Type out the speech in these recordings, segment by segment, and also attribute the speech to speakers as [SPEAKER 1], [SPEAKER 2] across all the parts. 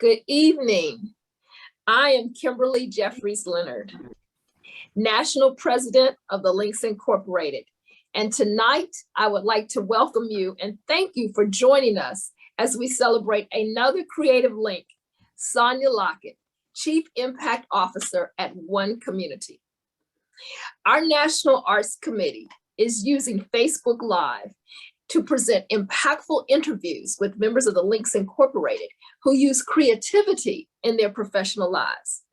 [SPEAKER 1] Good evening. I am Kimberly Jeffries Leonard, National President of the Links Incorporated. And tonight, I would like to welcome you and thank you for joining us as we celebrate another creative link, Sonya Lockett, Chief Impact Officer at One Community. Our National Arts Committee is using Facebook Live to present impactful interviews with members of the Links Incorporated who use creativity in their professional lives.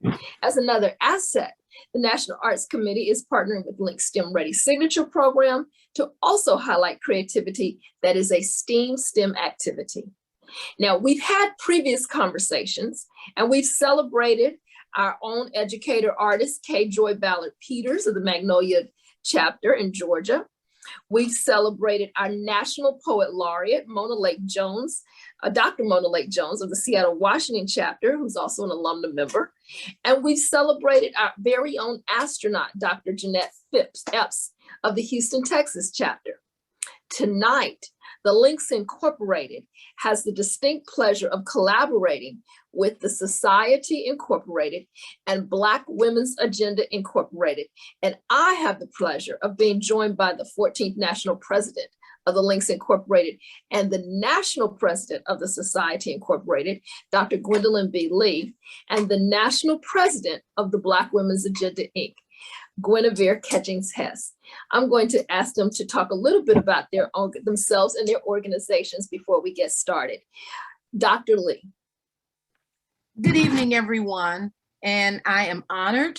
[SPEAKER 1] As another asset, the National Arts Committee is partnering with Link STEM Ready Signature Program to also highlight creativity that is a STEM activity. Now, we've had previous conversations and we've celebrated our own educator artist, K. Joy Ballard Peters of the Magnolia chapter in Georgia. We've celebrated our National Poet Laureate, Mona Lake Jones, Dr. Mona Lake Jones of the Seattle, Washington chapter, who's also an alumna member. And we've celebrated our very own astronaut, Dr. Jeanette Epps of the Houston, Texas chapter. Tonight, the Links Incorporated has the distinct pleasure of collaborating with the Society Incorporated and Black Women's Agenda Incorporated. And I have the pleasure of being joined by the 14th National President of the Links Incorporated and the National President of the Society Incorporated, Dr. Gwendolyn B. Lee, and the National President of the Black Women's Agenda, Inc., Gwainevere Catchings Hess. I'm going to ask them to talk a little bit about themselves and their organizations before we get started. Dr. Lee.
[SPEAKER 2] Good evening, everyone. And I am honored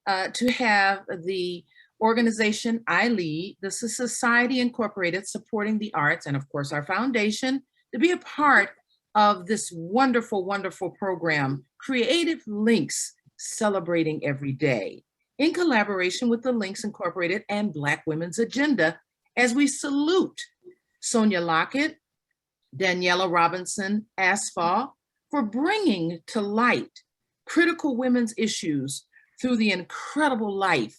[SPEAKER 2] to have the organization I lead, the Society Incorporated, supporting the arts, and of course our foundation, to be a part of this wonderful, wonderful program, Creative Links, Celebrating Every Day, in collaboration with the Links Incorporated and Black Women's Agenda, as we salute Sonya Lockett, Daniella Robinson-Asfaw, for bringing to light critical women's issues through the incredible life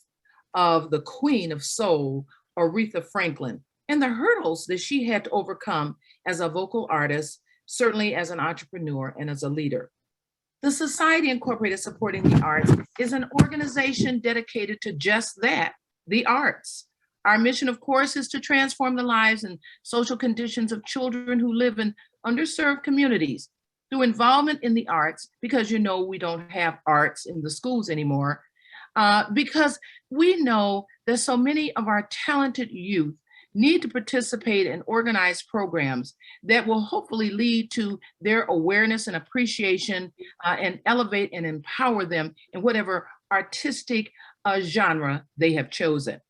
[SPEAKER 2] of the Queen of Soul, Aretha Franklin, and the hurdles that she had to overcome as a vocal artist, certainly as an entrepreneur and as a leader. The Society Incorporated Supporting the Arts is an organization dedicated to just that, the arts. Our mission, of course, is to transform the lives and social conditions of children who live in underserved communities through involvement in the arts, because you know we don't have arts in the schools anymore, because we know that so many of our talented youth need to participate in organized programs that will hopefully lead to their awareness and appreciation and elevate and empower them in whatever artistic genre they have chosen.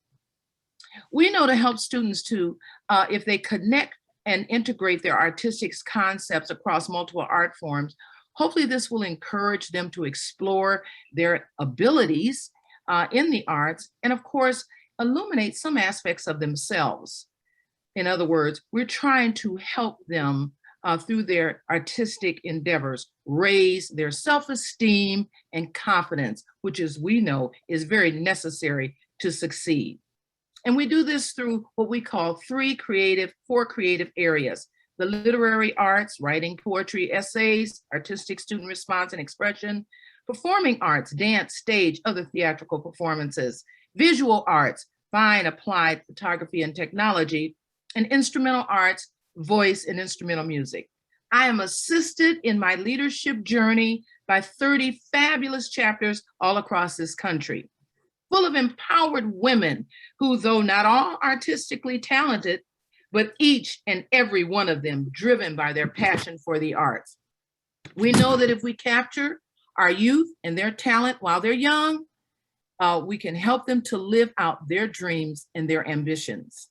[SPEAKER 2] We know to help students to, if they connect and integrate their artistic concepts across multiple art forms, hopefully this will encourage them to explore their abilities in the arts, and of course, illuminate some aspects of themselves. In other words, we're trying to help them through their artistic endeavors, raise their self-esteem and confidence, which, as we know, is very necessary to succeed. And we do this through what we call four creative areas: the literary arts, writing, poetry, essays, artistic student response and expression, performing arts, dance, stage, other theatrical performances, visual arts, fine applied photography and technology, and instrumental arts, voice and instrumental music. I am assisted in my leadership journey by 30 fabulous chapters all across this country, full of empowered women who, though not all artistically talented, but each and every one of them driven by their passion for the arts. We know that if we capture our youth and their talent while they're young, we can help them to live out their dreams and their ambitions.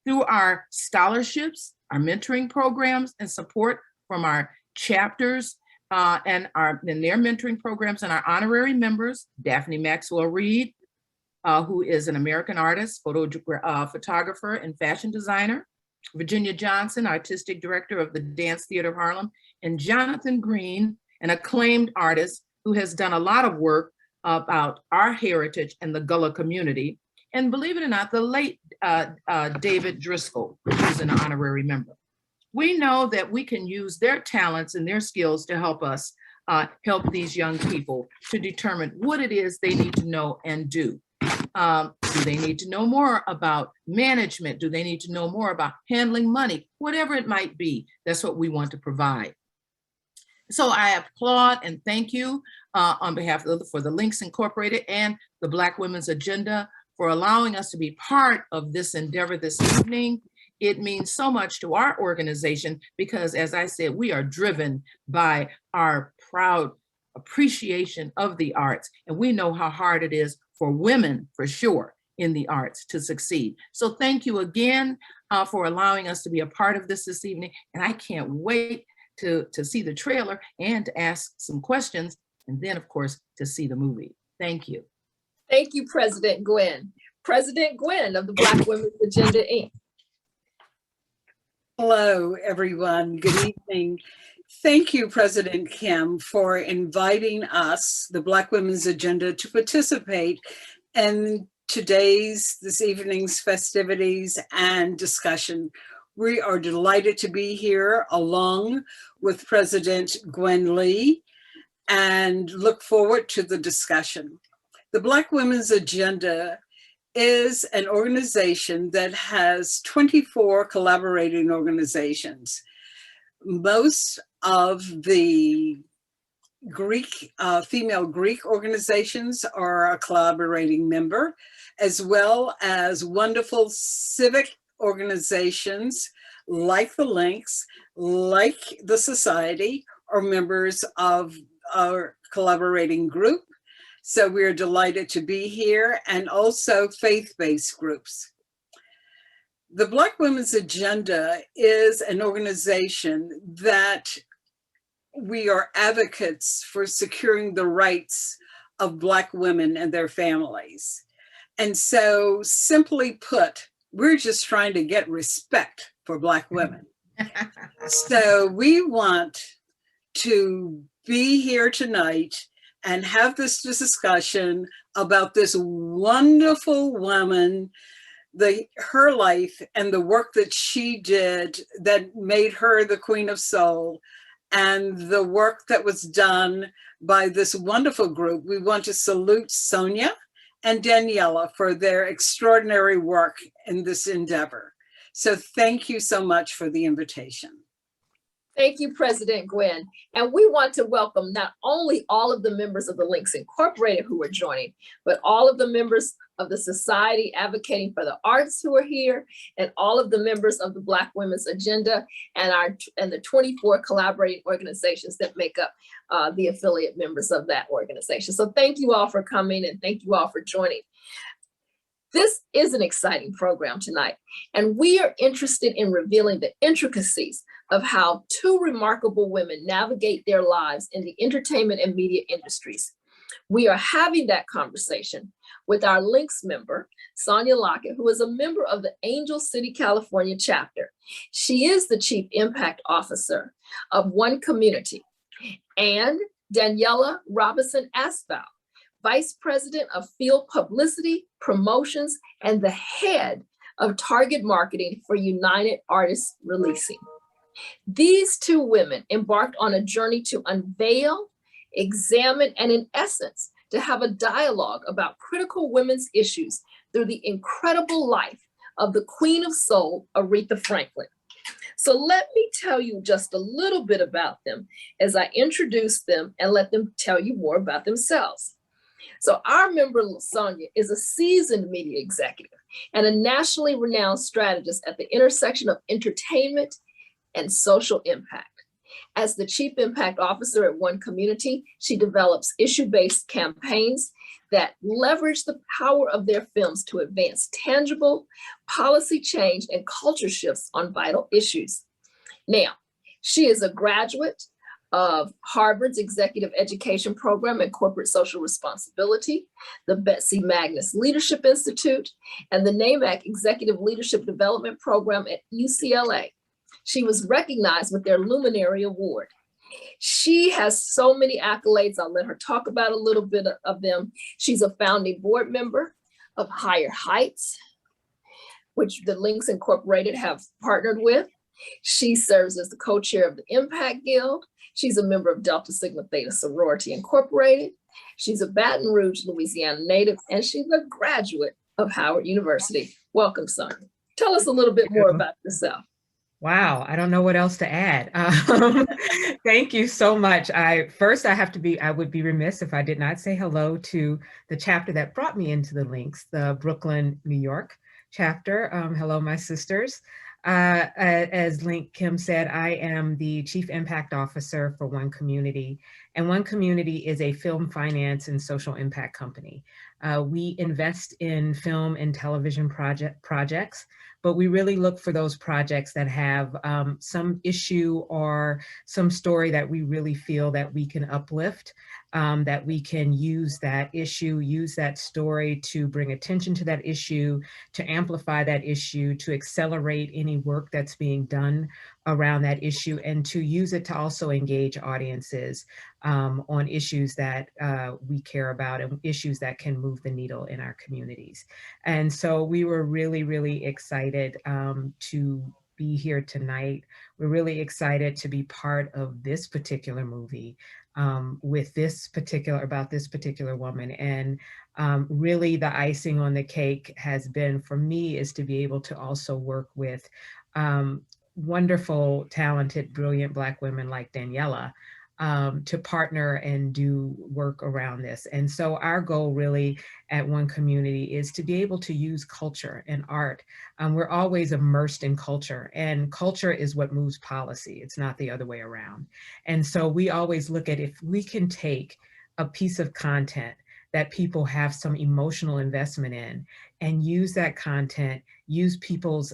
[SPEAKER 2] Through our scholarships, our mentoring programs, and support from our chapters and their mentoring programs, and our honorary members, Daphne Maxwell Reed, who is an American artist, photographer, and fashion designer, Virginia Johnson, artistic director of the Dance Theater of Harlem, and Jonathan Green, an acclaimed artist who has done a lot of work about our heritage and the Gullah community. And believe it or not, the late David Driscoll, who's an honorary member. We know that we can use their talents and their skills to help us help these young people to determine what it is they need to know and do. Do they need to know more about management? Do they need to know more about handling money? Whatever it might be, that's what we want to provide. So I applaud and thank you on behalf of for the Links Incorporated and the Black Women's Agenda for allowing us to be part of this endeavor this evening. It means so much to our organization because, as I said, we are driven by our proud appreciation of the arts, and we know how hard it is for women, for sure, in the arts to succeed. So thank you again for allowing us to be a part of this evening, and I can't wait to see the trailer and to ask some questions, and then, of course, to see the movie. Thank you.
[SPEAKER 1] Thank you, President Gwen. President Gwen of the Black Women's Agenda, Inc.
[SPEAKER 3] Hello, everyone. Good evening. Thank you, President Kim, for inviting us, the Black Women's Agenda, to participate in this evening's festivities and discussion. We are delighted to be here along with President Gwen Lee and look forward to the discussion. The Black Women's Agenda is an organization that has 24 collaborating organizations. Most of the female Greek organizations are a collaborating member, as well as wonderful civic organizations like the Links, like the Society, are members of our collaborating group. So we're delighted to be here, and also faith-based groups. The Black Women's Agenda is an organization that we are advocates for securing the rights of Black women and their families. And so, simply put, we're just trying to get respect for Black women. So we want to be here tonight and have this discussion about this wonderful woman, her life and the work that she did that made her the Queen of Soul, and the work that was done by this wonderful group. We want to salute Sonya and Daniella for their extraordinary work in this endeavor. So thank you so much for the invitation.
[SPEAKER 1] Thank you, President Gwen. And we want to welcome not only all of the members of the Links Incorporated who are joining, but all of the members of the Society Advocating for the Arts who are here, and all of the members of the Black Women's Agenda and the 24 collaborating organizations that make up the affiliate members of that organization. So thank you all for coming, and thank you all for joining. This is an exciting program tonight, and we are interested in revealing the intricacies of how two remarkable women navigate their lives in the entertainment and media industries. We are having that conversation with our Links member, Sonya Lockett, who is a member of the Angel City, California chapter. She is the Chief Impact Officer of One Community, and Daniella Robinson-Asfaw, Vice President of Field Publicity, Promotions, and the head of Target Marketing for United Artists Releasing. These two women embarked on a journey to unveil, examine, and in essence, to have a dialogue about critical women's issues through the incredible life of the Queen of Soul, Aretha Franklin. So let me tell you just a little bit about them as I introduce them and let them tell you more about themselves. So our member, Sonya, is a seasoned media executive and a nationally renowned strategist at the intersection of entertainment and social impact. As the Chief Impact Officer at One Community, she develops issue-based campaigns that leverage the power of their films to advance tangible policy change and culture shifts on vital issues. Now, she is a graduate of Harvard's Executive Education Program and Corporate Social Responsibility, the Betsy Magnus Leadership Institute, and the NAMAC Executive Leadership Development Program at UCLA. She was recognized with their Luminary Award. She has so many accolades. I'll let her talk about a little bit of them. She's a founding board member of Higher Heights, which the Links Incorporated have partnered with. She serves as the co-chair of the Impact Guild. She's a member of Delta Sigma Theta Sorority Incorporated. She's a Baton Rouge, Louisiana native, and she's a graduate of Howard University. Welcome, Sonya. Tell us a little bit more about yourself.
[SPEAKER 4] Wow, I don't know what else to add. Thank you so much. I would be remiss if I did not say hello to the chapter that brought me into the Links, the Brooklyn, New York chapter. Hello, my sisters. As Link Kim said, I am the Chief Impact Officer for One Community, and One Community is a film finance and social impact company. We invest in film and television projects, but we really look for those projects that have some issue or some story that we really feel that we can uplift, that we can use that issue, use that story to bring attention to that issue, to amplify that issue, to accelerate any work that's being done around that issue, and to use it to also engage audiences on issues that we care about and issues that can move the needle in our communities. And so we were really, really excited to be here tonight. We're really excited to be part of this particular movie with about this particular woman. And really the icing on the cake has been, for me, is to be able to also work with wonderful, talented, brilliant Black women like Daniella to partner and do work around this. And so our goal really at One Community is to be able to use culture and art. We're always immersed in culture, and culture is what moves policy. It's not the other way around. And so we always look at, if we can take a piece of content that people have some emotional investment in and use that content, use people's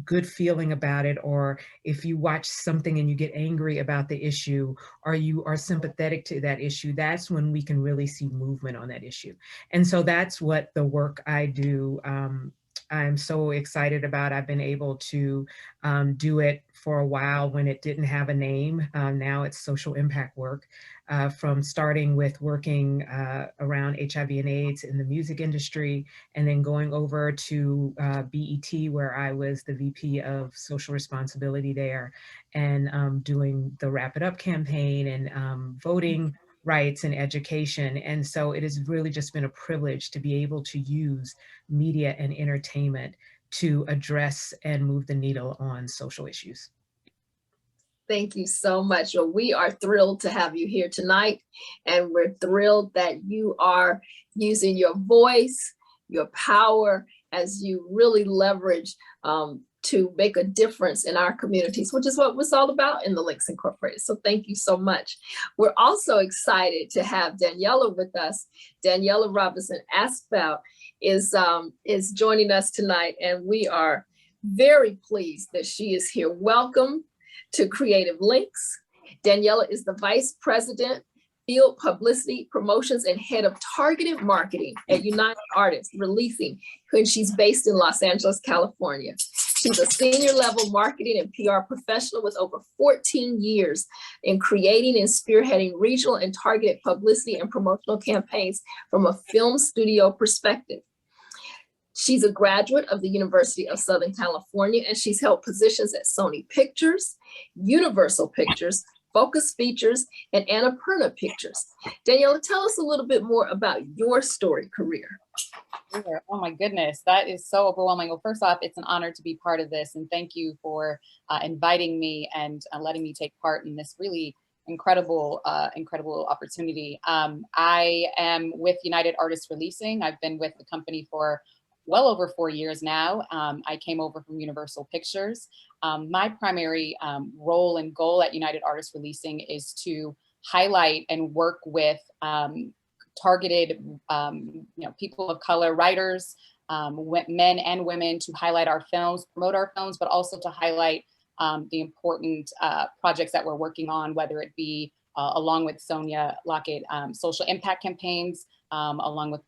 [SPEAKER 4] good feeling about it, or if you watch something and you get angry about the issue, or you are sympathetic to that issue, that's when we can really see movement on that issue. And so that's what the work I do, I'm so excited about. I've been able to do it for a while when it didn't have a name. Now it's social impact work, from starting with working around HIV and AIDS in the music industry, and then going over to BET, where I was the VP of social responsibility there, and doing the Wrap It Up campaign and voting rights and education. And so it has really just been a privilege to be able to use media and entertainment to address and move the needle on social issues.
[SPEAKER 1] Thank you so much. Well, we are thrilled to have you here tonight, and we're thrilled that you are using your voice, your power, as you really leverage to make a difference in our communities, which is what it's all about in the Links Incorporated. So thank you so much. We're also excited to have Daniella with us. Daniella Robinson-Asfaw is joining us tonight, and we are very pleased that she is here. Welcome to Creative Links. Daniella is the Vice President, Field Publicity, Promotions, and Head of Targeted Marketing at United Artists Releasing, when she's based in Los Angeles, California. She's a senior level marketing and PR professional with over 14 years in creating and spearheading regional and targeted publicity and promotional campaigns from a film studio perspective. She's a graduate of the University of Southern California, and she's held positions at Sony Pictures, Universal Pictures, Focus Features, and Annapurna Pictures. Daniella, tell us a little bit more about your storied career.
[SPEAKER 5] Sure. Oh my goodness, that is so overwhelming. Well, first off, it's an honor to be part of this, and thank you for inviting me and letting me take part in this really incredible opportunity. I am with United Artists Releasing. I've been with the company for well over 4 years now. I came over from Universal Pictures. My primary role and goal at United Artists Releasing is to highlight and work with targeted people of color, writers, men and women, to highlight our films, promote our films, but also to highlight the important projects that we're working on, whether it be along with Sonya Lockett, social impact campaigns, along with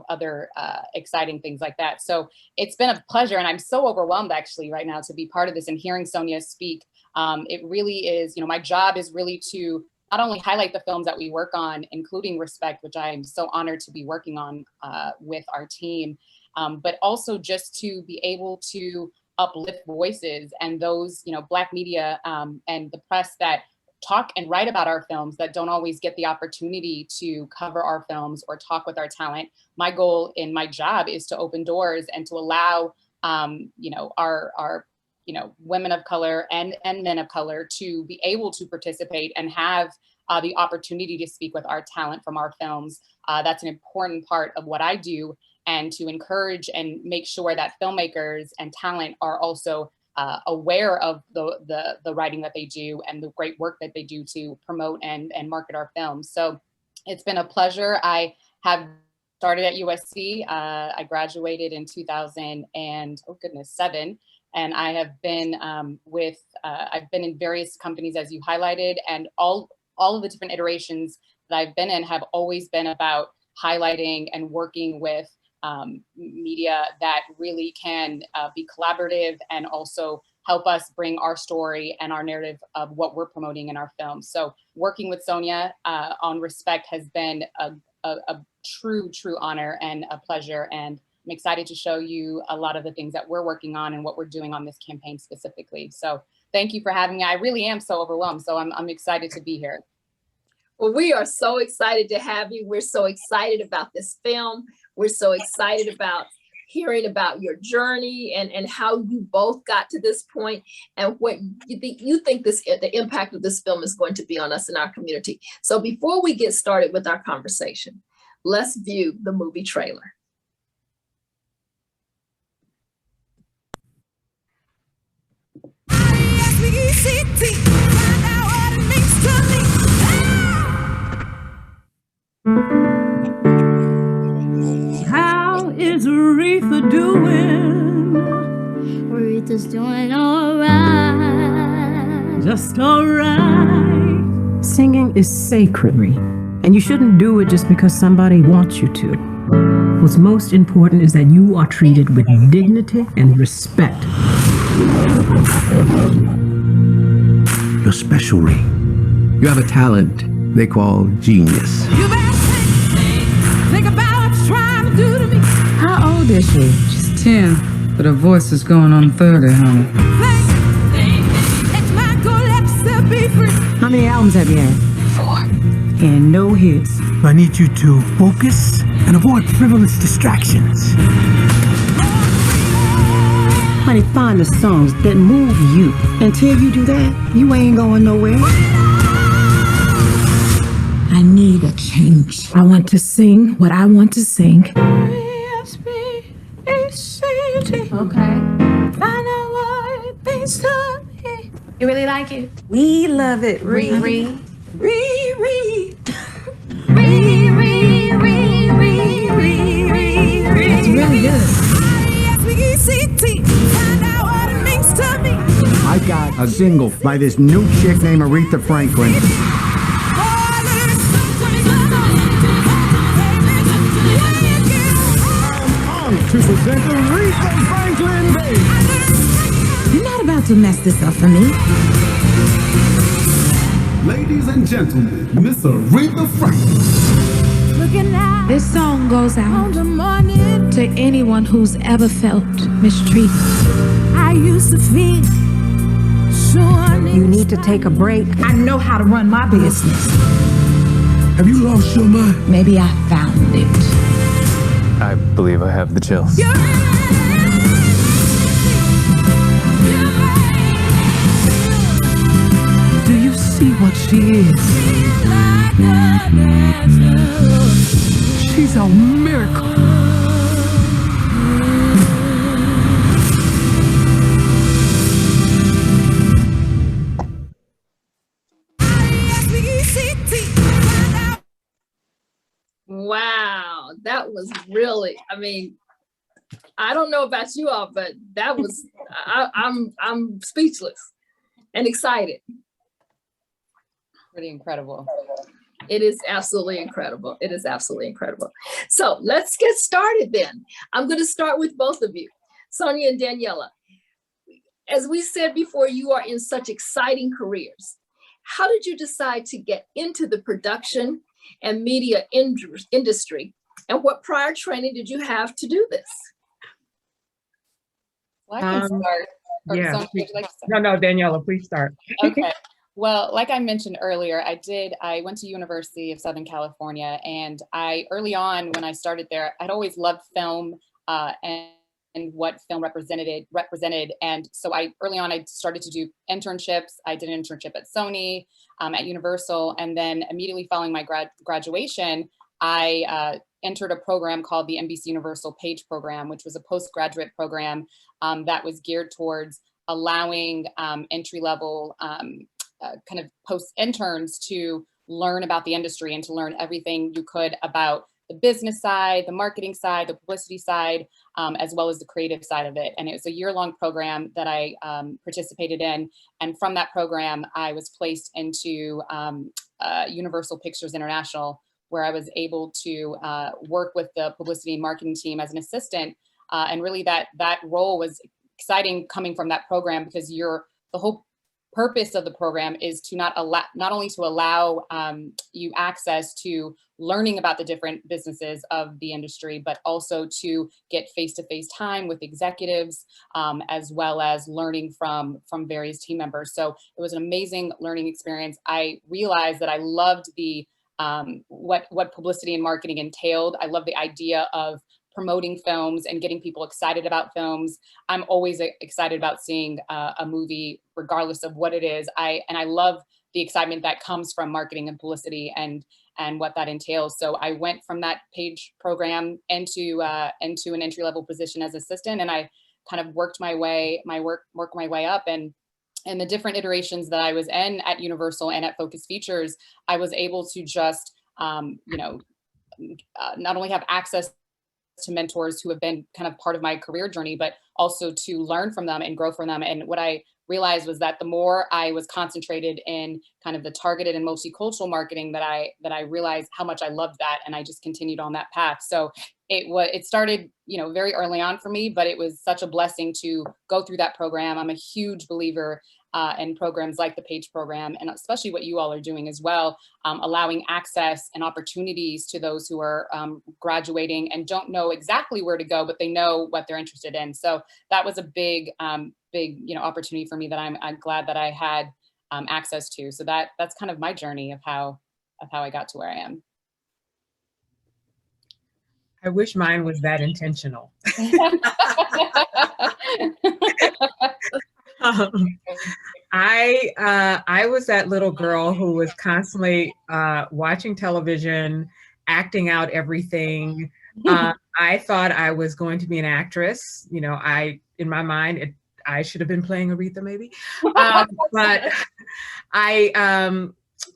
[SPEAKER 5] other exciting things like that. So it's been a pleasure, and I'm so overwhelmed actually right now to be part of this and hearing Sonya speak. It really is, my job is really to not only highlight the films that we work on, including R.E.S.P.E.C.T, which I am so honored to be working on with our team, but also just to be able to uplift voices and those, Black media and the press that talk and write about our films that don't always get the opportunity to cover our films or talk with our talent. My goal in my job is to open doors and to allow, you know, our you know, women of color and men of color to be able to participate and have the opportunity to speak with our talent from our films. That's an important part of what I do, and to encourage and make sure that filmmakers and talent are also aware of the writing that they do and the great work that they do to promote and market our films. So it's been a pleasure. I have started at USC. I graduated in 2007, and I have been I've been in various companies, as you highlighted, and all of the different iterations that I've been in have always been about highlighting and working with media that really can be collaborative and also help us bring our story and our narrative of what we're promoting in our films. So working with Sonya on R.E.S.P.E.C.T has been a true honor and a pleasure. And I'm excited to show you a lot of the things that we're working on and what we're doing on this campaign specifically. So thank you for having me. I really am so overwhelmed. So I'm excited to be here.
[SPEAKER 1] Well, we are so excited to have you. We're so excited about this film. We're so excited about hearing about your journey and how you both got to this point and what you think the impact of this film is going to be on us in our community. So before we get started with our conversation, let's view the movie trailer.
[SPEAKER 6] R.E.S.P.E.C.T, find out what it means to me. How is Aretha doing?
[SPEAKER 7] Aretha's doing alright.
[SPEAKER 6] Just alright. Singing is sacred, and you shouldn't do it just because somebody wants you to. What's most important is that you are treated with dignity and respect.
[SPEAKER 8] You're special, Ree. You have a talent they call genius.
[SPEAKER 6] You better think about what you're trying to do to me.
[SPEAKER 9] How old is she? She's 10, but her voice is going on 30, honey.
[SPEAKER 6] It might go let yourself be free.
[SPEAKER 9] How many albums have you had?
[SPEAKER 6] 4. And no hits.
[SPEAKER 8] I need you to focus and avoid frivolous distractions.
[SPEAKER 9] Honey, find the songs that move you. Until you do that, you ain't going nowhere.
[SPEAKER 6] I need a change. I want to sing what I want to sing. R.E.S.P.E.C.T.
[SPEAKER 7] Okay.
[SPEAKER 6] Find out what it means to me.
[SPEAKER 7] You really like it?
[SPEAKER 9] We love it,
[SPEAKER 7] Ree.
[SPEAKER 6] Ree.
[SPEAKER 9] It's really good.
[SPEAKER 6] R.E.S.P.E.C.T. Find out what it means to me.
[SPEAKER 8] I got a single by this new chick named Aretha Franklin. To present Aretha Franklin Day.
[SPEAKER 6] You're not about to mess this up for me.
[SPEAKER 10] Ladies and gentlemen, Miss Aretha Franklin.
[SPEAKER 6] This song goes out to anyone who's ever felt mistreated. I used to feel
[SPEAKER 9] You need to take a break.
[SPEAKER 6] I know how to run my business.
[SPEAKER 10] Have you lost your mind?
[SPEAKER 6] Maybe I found it.
[SPEAKER 11] I believe I have the chills.
[SPEAKER 10] Do you see what she is? She's a miracle.
[SPEAKER 1] Wow, that was really, I mean, I don't know about you all, but that was, I'm speechless and excited.
[SPEAKER 5] Pretty incredible.
[SPEAKER 1] It is absolutely incredible. It is absolutely incredible. So let's get started then. I'm going to start with both of you, Sonya and Daniella. As we said before, you are in such exciting careers. How did you decide to get into the production and media industry? And what prior training did you have to do this?
[SPEAKER 5] Well, I can start. Or
[SPEAKER 4] Yeah.
[SPEAKER 5] Sonya, would you like to start?
[SPEAKER 4] No, Daniella, please start.
[SPEAKER 5] Okay. Well, like I mentioned earlier, I went to University of Southern California, and early on when I started there, I'd always loved film and what film represented. And so early on, I started to do internships. I did an internship at Sony, at Universal, and then immediately following my graduation, I entered a program called the NBC Universal Page Program, which was a postgraduate program that was geared towards allowing entry-level kind of post interns to learn about the industry and to learn everything you could about the business side, the marketing side, the publicity side, as well as the creative side of it. And it was a year-long program that I participated in. And from that program, I was placed into Universal Pictures International, where I was able to work with the publicity and marketing team as an assistant. And really that role was exciting coming from that program, because the whole purpose of the program is to not only to allow you access to learning about the different businesses of the industry, but also to get face-to-face time with executives, as well as learning from various team members. So it was an amazing learning experience. I realized that I loved the what publicity and marketing entailed. I love the idea of promoting films and getting people excited about films. I'm always excited about seeing a movie, regardless of what it is. I love the excitement that comes from marketing and publicity and what that entails. So I went from that Page program into an entry-level position as assistant, and I kind of worked my way up. And in the different iterations that I was in at Universal and at Focus Features, I was able to just not only have access to mentors who have been kind of part of my career journey, but also to learn from them and grow from them. And what I realized was that the more I was concentrated in kind of the targeted and multicultural marketing, that I realized how much I loved that, and I just continued on that path. So it started, very early on for me, but it was such a blessing to go through that program. I'm a huge believer in programs like the Page program, and especially what you all are doing as well, allowing access and opportunities to those who are graduating and don't know exactly where to go, but they know what they're interested in. So that was a big opportunity for me that I'm glad that I had access to. So that's kind of my journey of how I got to where I am.
[SPEAKER 4] I wish mine was that intentional. I was that little girl who was constantly watching television, acting out everything. I thought I was going to be an actress. In my mind, I should have been playing Aretha maybe. But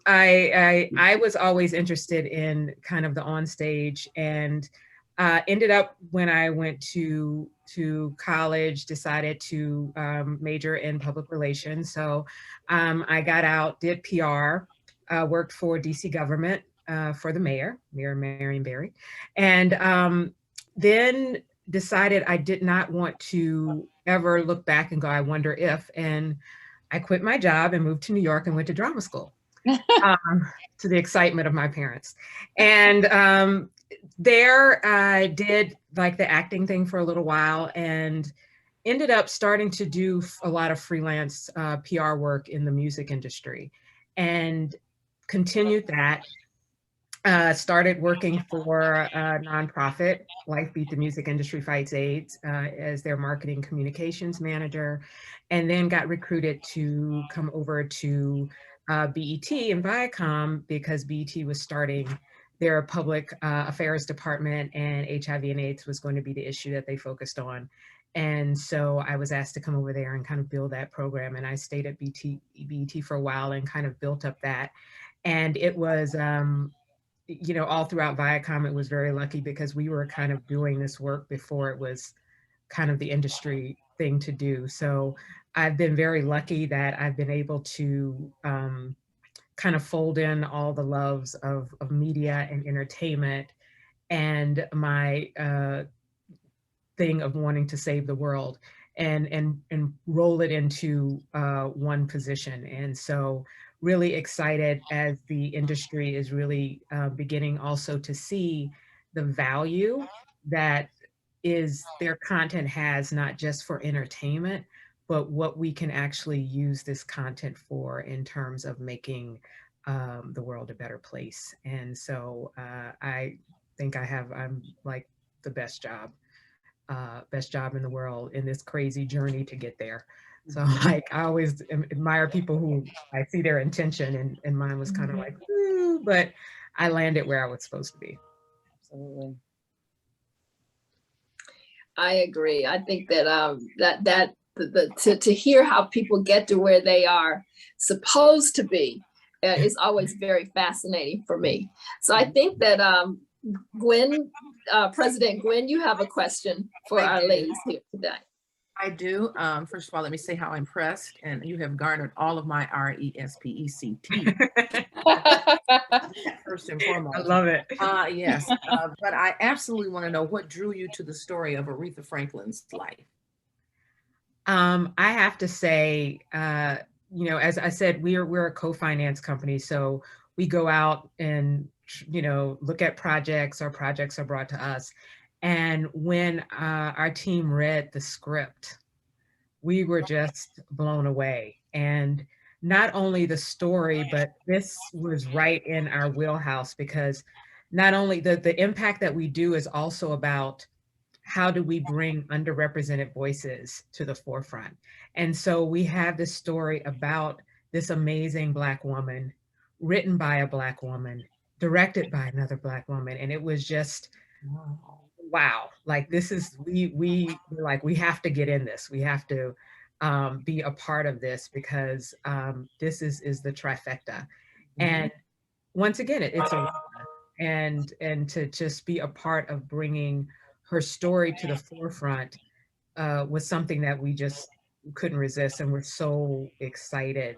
[SPEAKER 4] I was always interested in kind of the on stage, and ended up, when I went to college, decided to major in public relations. So I got out, did PR, worked for DC government for the Mayor Marion Barry, and then decided I did not want to ever look back and go, I wonder if, and I quit my job and moved to New York and went to drama school, to the excitement of my parents. And there I did like the acting thing for a little while, and ended up starting to do a lot of freelance PR work in the music industry, and continued that. Started working for a nonprofit, Life Beat the Music Industry Fights AIDS, as their marketing communications manager, and then got recruited to come over to BET and Viacom, because BET was starting their public affairs department, and HIV and AIDS was going to be the issue that they focused on. And so I was asked to come over there and kind of build that program. And I stayed at BET for a while and kind of built up that. And it was, all throughout Viacom, it was very lucky, because we were kind of doing this work before it was kind of the industry thing to do. So I've been very lucky that I've been able to kind of fold in all the loves of media and entertainment, and my thing of wanting to save the world, and roll it into one position. And so really excited as the industry is really beginning also to see the value that their content has, not just for entertainment, but what we can actually use this content for in terms of making the world a better place. And so I think I'm like the best job in the world in this crazy journey to get there. So like I always admire people who I see their intention, and mine was kind of like, ooh, but I landed where I was supposed to be.
[SPEAKER 5] Absolutely.
[SPEAKER 1] I agree. I think that to hear how people get to where they are supposed to be is always very fascinating for me. So I think that President Gwen, you have a question for our ladies here today.
[SPEAKER 2] I do. First of all, let me say how impressed, and you have garnered all of my R.E.S.P.E.C.T. First and foremost.
[SPEAKER 4] I love it.
[SPEAKER 2] Yes, but I absolutely want to know what drew you to the story of Aretha Franklin's life.
[SPEAKER 4] I have to say, as I said, we're a co-finance company, so we go out and look at projects. Our projects are brought to us. And when our team read the script, we were just blown away. And not only the story, but this was right in our wheelhouse, because not only the impact that we do is also about how do we bring underrepresented voices to the forefront. And so we have this story about this amazing Black woman, written by a Black woman, directed by another Black woman. And it was just, wow, like this is, we have to get in this. We have to be a part of this, because this is the trifecta. And once again, it's a and to just be a part of bringing her story to the forefront was something that we just couldn't resist, and we're so excited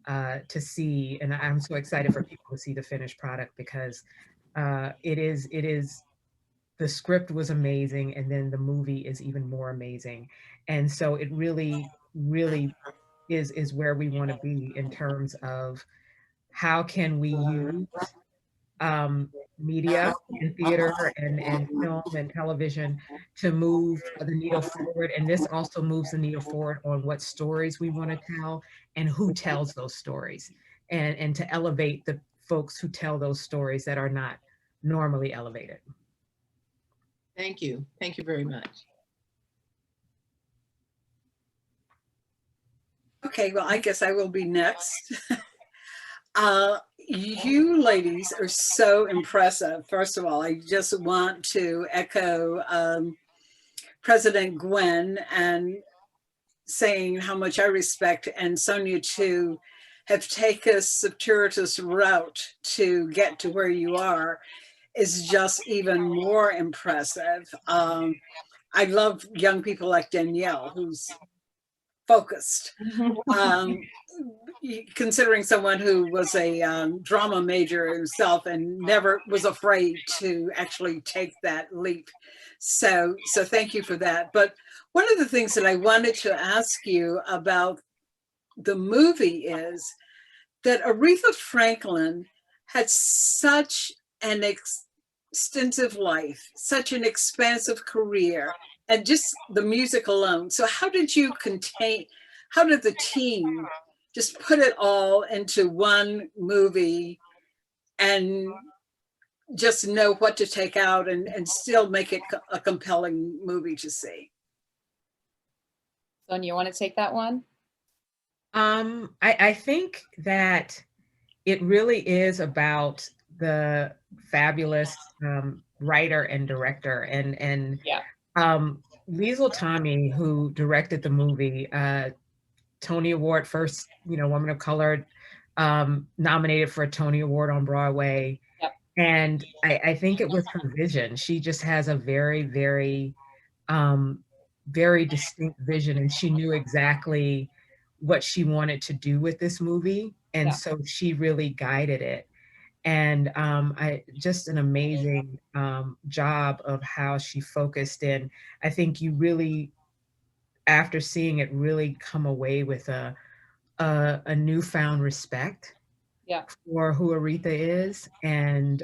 [SPEAKER 4] to see. And I'm so excited for people to see the finished product, because it is the script was amazing, and then the movie is even more amazing. And so it really is where we want to be in terms of how can we use media and theater and film and television to move the needle forward. And this also moves the needle forward on what stories we want to tell and who tells those stories, and to elevate the folks who tell those stories that are not normally elevated.
[SPEAKER 2] Thank you. Thank you very much.
[SPEAKER 3] Okay, well, I guess I will be next. You ladies are so impressive. First of all, I just want to echo President Gwen and saying how much I respect, and Sonya too, have taken a circuitous route to get to where you are is just even more impressive. I love young people like Danielle, who's focused. Considering someone who was a drama major himself and never was afraid to actually take that leap. So thank you for that. But one of the things that I wanted to ask you about the movie is that Aretha Franklin had such an extensive life, such an expansive career, and just the music alone. So how did the team just put it all into one movie and just know what to take out and still make it a compelling movie to see?
[SPEAKER 5] Sonya, you want to take that one?
[SPEAKER 4] I think that it really is about the fabulous writer and director, and Liesl Tommy, who directed the movie, Tony Award, first woman of color, nominated for a Tony Award on Broadway.
[SPEAKER 5] Yep.
[SPEAKER 4] And I think it was her vision. She just has a very, very, very distinct vision, and she knew exactly what she wanted to do with this movie. And so she really guided it. And just an amazing job of how she focused in. I think you really, after seeing it, really come away with a newfound respect for who Aretha is. And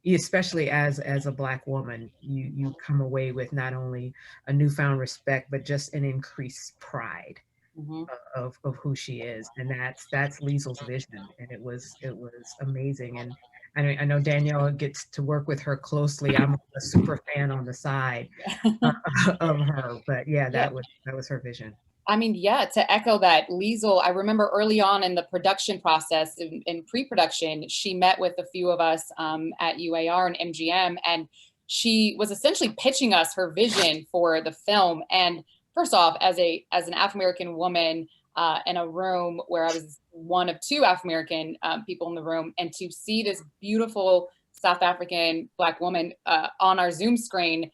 [SPEAKER 4] especially as a Black woman, you come away with not only a newfound respect, but just an increased pride of who she is. And that's Liesel's vision. And it was amazing. And I know Daniella gets to work with her closely. I'm a super fan on the side of her, but yeah, that was her vision.
[SPEAKER 5] I mean, yeah, to echo that, Liesel, I remember early on in the production process, in pre-production, she met with a few of us at UAR and MGM, and she was essentially pitching us her vision for the film. And first off, as an African-American woman in a room where I was one of two African-American people in the room, and to see this beautiful South African Black woman on our Zoom screen,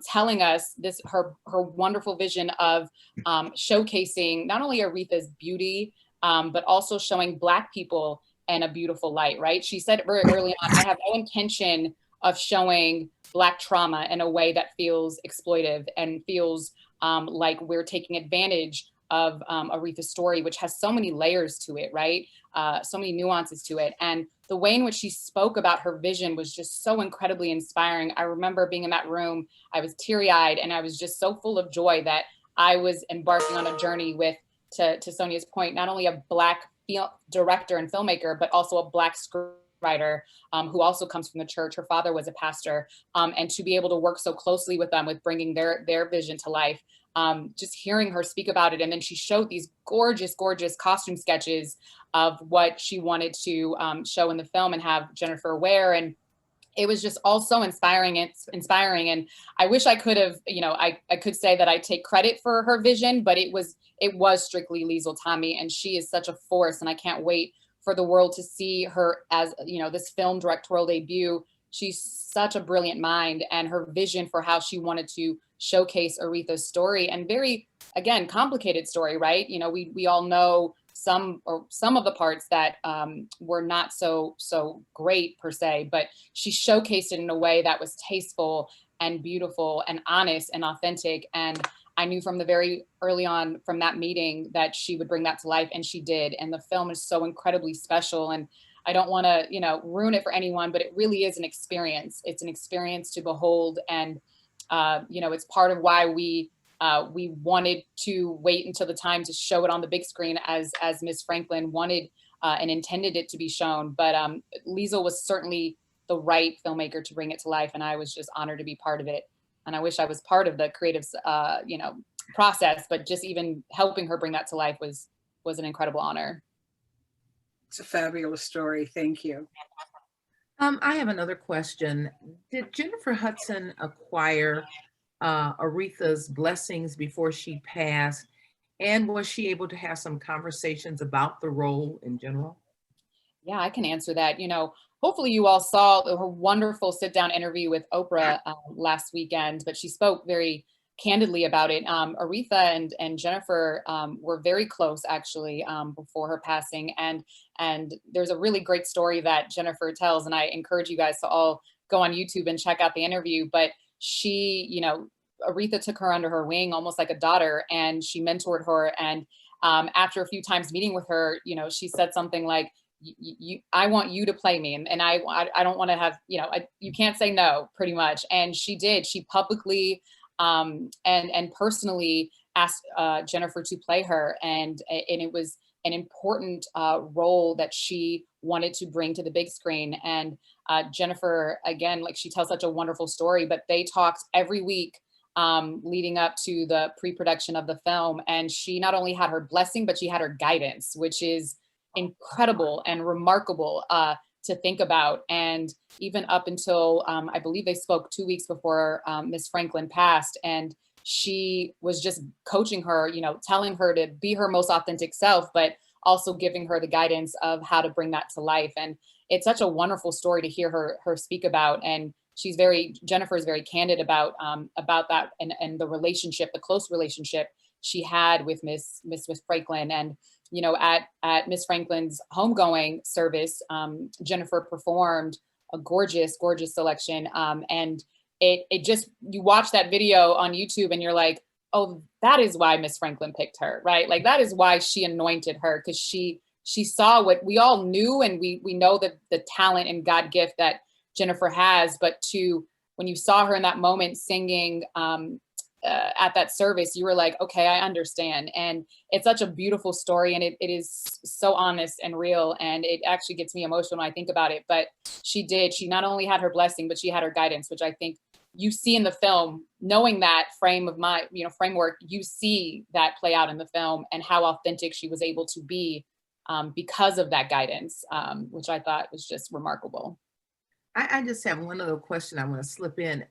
[SPEAKER 5] telling us her wonderful vision of showcasing not only Aretha's beauty, but also showing Black people in a beautiful light, right? She said very early on, I have no intention of showing Black trauma in a way that feels exploitive and feels like we're taking advantage of Aretha's story, which has so many layers to it, right? So many nuances to it. And the way in which she spoke about her vision was just so incredibly inspiring. I remember being in that room, I was teary-eyed, and I was just so full of joy that I was embarking on a journey with, to Sonya's point, not only a Black director and filmmaker, but also a Black screenwriter who also comes from the church. Her father was a pastor, and to be able to work so closely with them with bringing their vision to life. Just hearing her speak about it. And then she showed these gorgeous, gorgeous costume sketches of what she wanted to show in the film and have Jennifer wear. And it was just all so inspiring. It's inspiring. And I wish I could have, I could say that I take credit for her vision, but it was strictly Liesel Tommy. And she is such a force. And I can't wait for the world to see her as, this film directorial debut. She's such a brilliant mind, and her vision for how she wanted to showcase Aretha's story, and very, again, complicated story, right? We all know some of the parts that were not so great per se, but she showcased it in a way that was tasteful and beautiful and honest and authentic. And I knew from the very early on from that meeting that she would bring that to life, and she did. And the film is so incredibly special. And I don't want to, ruin it for anyone, but it really is an experience. It's an experience to behold. And, it's part of why we wanted to wait until the time to show it on the big screen as Ms. Franklin wanted and intended it to be shown. But Liesel was certainly the right filmmaker to bring it to life. And I was just honored to be part of it. And I wish I was part of the creative, process, but just even helping her bring that to life was an incredible honor.
[SPEAKER 3] It's a fabulous story. Thank you.
[SPEAKER 2] I have another question. Did Jennifer Hudson acquire Aretha's blessings before she passed? And was she able to have some conversations about the role in general?
[SPEAKER 5] Yeah, I can answer that. Hopefully you all saw her wonderful sit-down interview with Oprah last weekend, but she spoke very candidly about it. Aretha and Jennifer were very close actually before her passing. And there's a really great story that Jennifer tells, and I encourage you guys to all go on YouTube and check out the interview. But she, Aretha took her under her wing almost like a daughter, and she mentored her. And after a few times meeting with her, she said something like, I want you to play me, and I don't want to have, you can't say no, pretty much. And she did. She publicly and personally asked Jennifer to play her, and it was an important role that she wanted to bring to the big screen. And Jennifer, again, like, she tells such a wonderful story, but they talked every week leading up to the pre-production of the film. And she not only had her blessing, but she had her guidance, which is incredible and remarkable to think about. And even up until, I believe they spoke 2 weeks before Ms. Franklin passed, and she was just coaching her, telling her to be her most authentic self, but also giving her the guidance of how to bring that to life. And it's such a wonderful story to hear her speak about. And Jennifer is very candid about that and the relationship, the close relationship she had with Miss Franklin. And at Miss Franklin's homegoing service, Jennifer performed a gorgeous, gorgeous selection. And it just, you watch that video on YouTube and you're like, oh, that is why Miss Franklin picked her, right? Like, that is why she anointed her, because she saw what we all knew, and we know that the talent and God gift that Jennifer has, but when you saw her in that moment singing at that service, you were like, okay, I understand. And it's such a beautiful story, and it is so honest and real, and it actually gets me emotional when I think about it. But she not only had her blessing, but she had her guidance, which I think you see in the film. Knowing that framework, you see that play out in the film, and how authentic she was able to be because of that guidance, which I thought was just remarkable.
[SPEAKER 2] I just have one other question I want to slip in.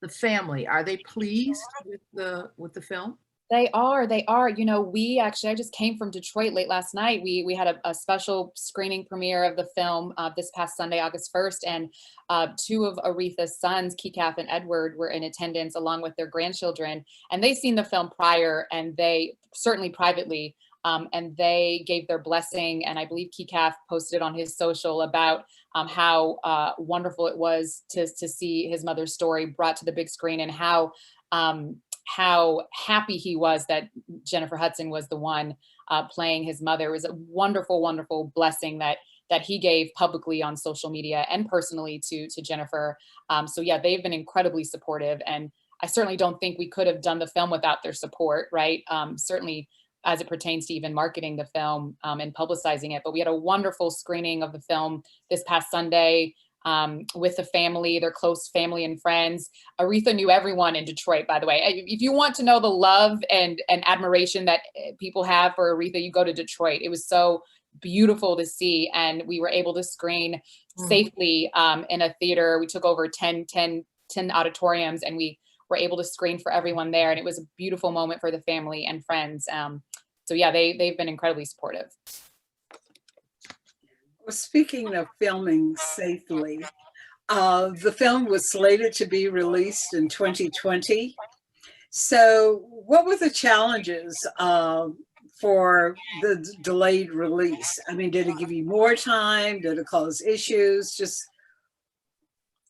[SPEAKER 2] The family, are they pleased with the film?
[SPEAKER 5] They are. I just came from Detroit late last night. We had a special screening premiere of the film this past Sunday, August 1st. And 2 of Aretha's sons, Kekaf and Edward, were in attendance along with their grandchildren. And they've seen the film prior, and they certainly privately, and they gave their blessing. And I believe Kekaf posted on his social about how wonderful it was to see his mother's story brought to the big screen, and how happy he was that Jennifer Hudson was the one playing his mother. It was a wonderful, wonderful blessing that he gave publicly on social media and personally to Jennifer. So yeah, they've been incredibly supportive, and I certainly don't think we could have done the film without their support, right? Certainly as it pertains to even marketing the film and publicizing it. But we had a wonderful screening of the film this past Sunday with the family, their close family and friends. Aretha knew everyone in Detroit, by the way. If you want to know the love and admiration that people have for Aretha, you go to Detroit. It was so beautiful to see. And we were able to screen safely in a theater. We took over 10 auditoriums, and we were able to screen for everyone there. And it was a beautiful moment for the family and friends. So yeah, they've been incredibly supportive.
[SPEAKER 3] Well, speaking of filming safely, the film was slated to be released in 2020. So what were the challenges for the delayed release? I mean, did it give you more time? Did it cause issues?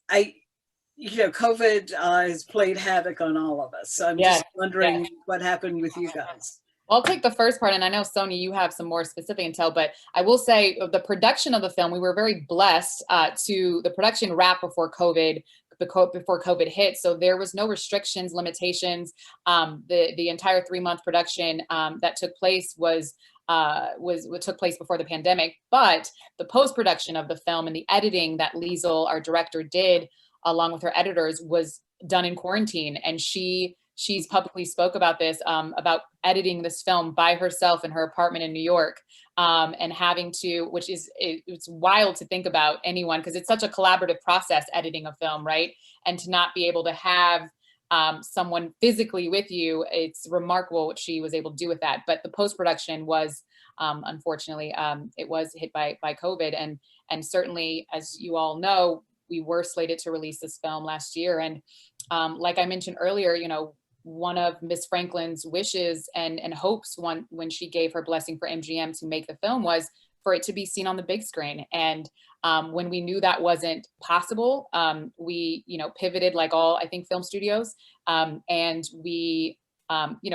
[SPEAKER 3] COVID has played havoc on all of us. So I'm just wondering what happened with you guys.
[SPEAKER 5] I'll take the first part, and I know, Sonya, you have some more specific intel, but I will say the production of the film, we were very blessed to the production wrap before COVID hit. So there was no restrictions, limitations. The entire 3-month production that took place was what took place before the pandemic. But the post-production of the film and the editing that Liesl, our director, did along with her editors was done in quarantine. And she's publicly spoke about this, about editing this film by herself in her apartment in New York, and having to, it's wild to think about anyone, because it's such a collaborative process, editing a film, right? And to not be able to have someone physically with you, it's remarkable what she was able to do with that. But the post-production was, unfortunately, it was hit by COVID. And certainly, as you all know, we were slated to release this film last year. And like I mentioned earlier, one of Miss Franklin's wishes and hopes when she gave her blessing for MGM to make the film was for it to be seen on the big screen. And when we knew that wasn't possible, we pivoted like all, I think, film studios, and we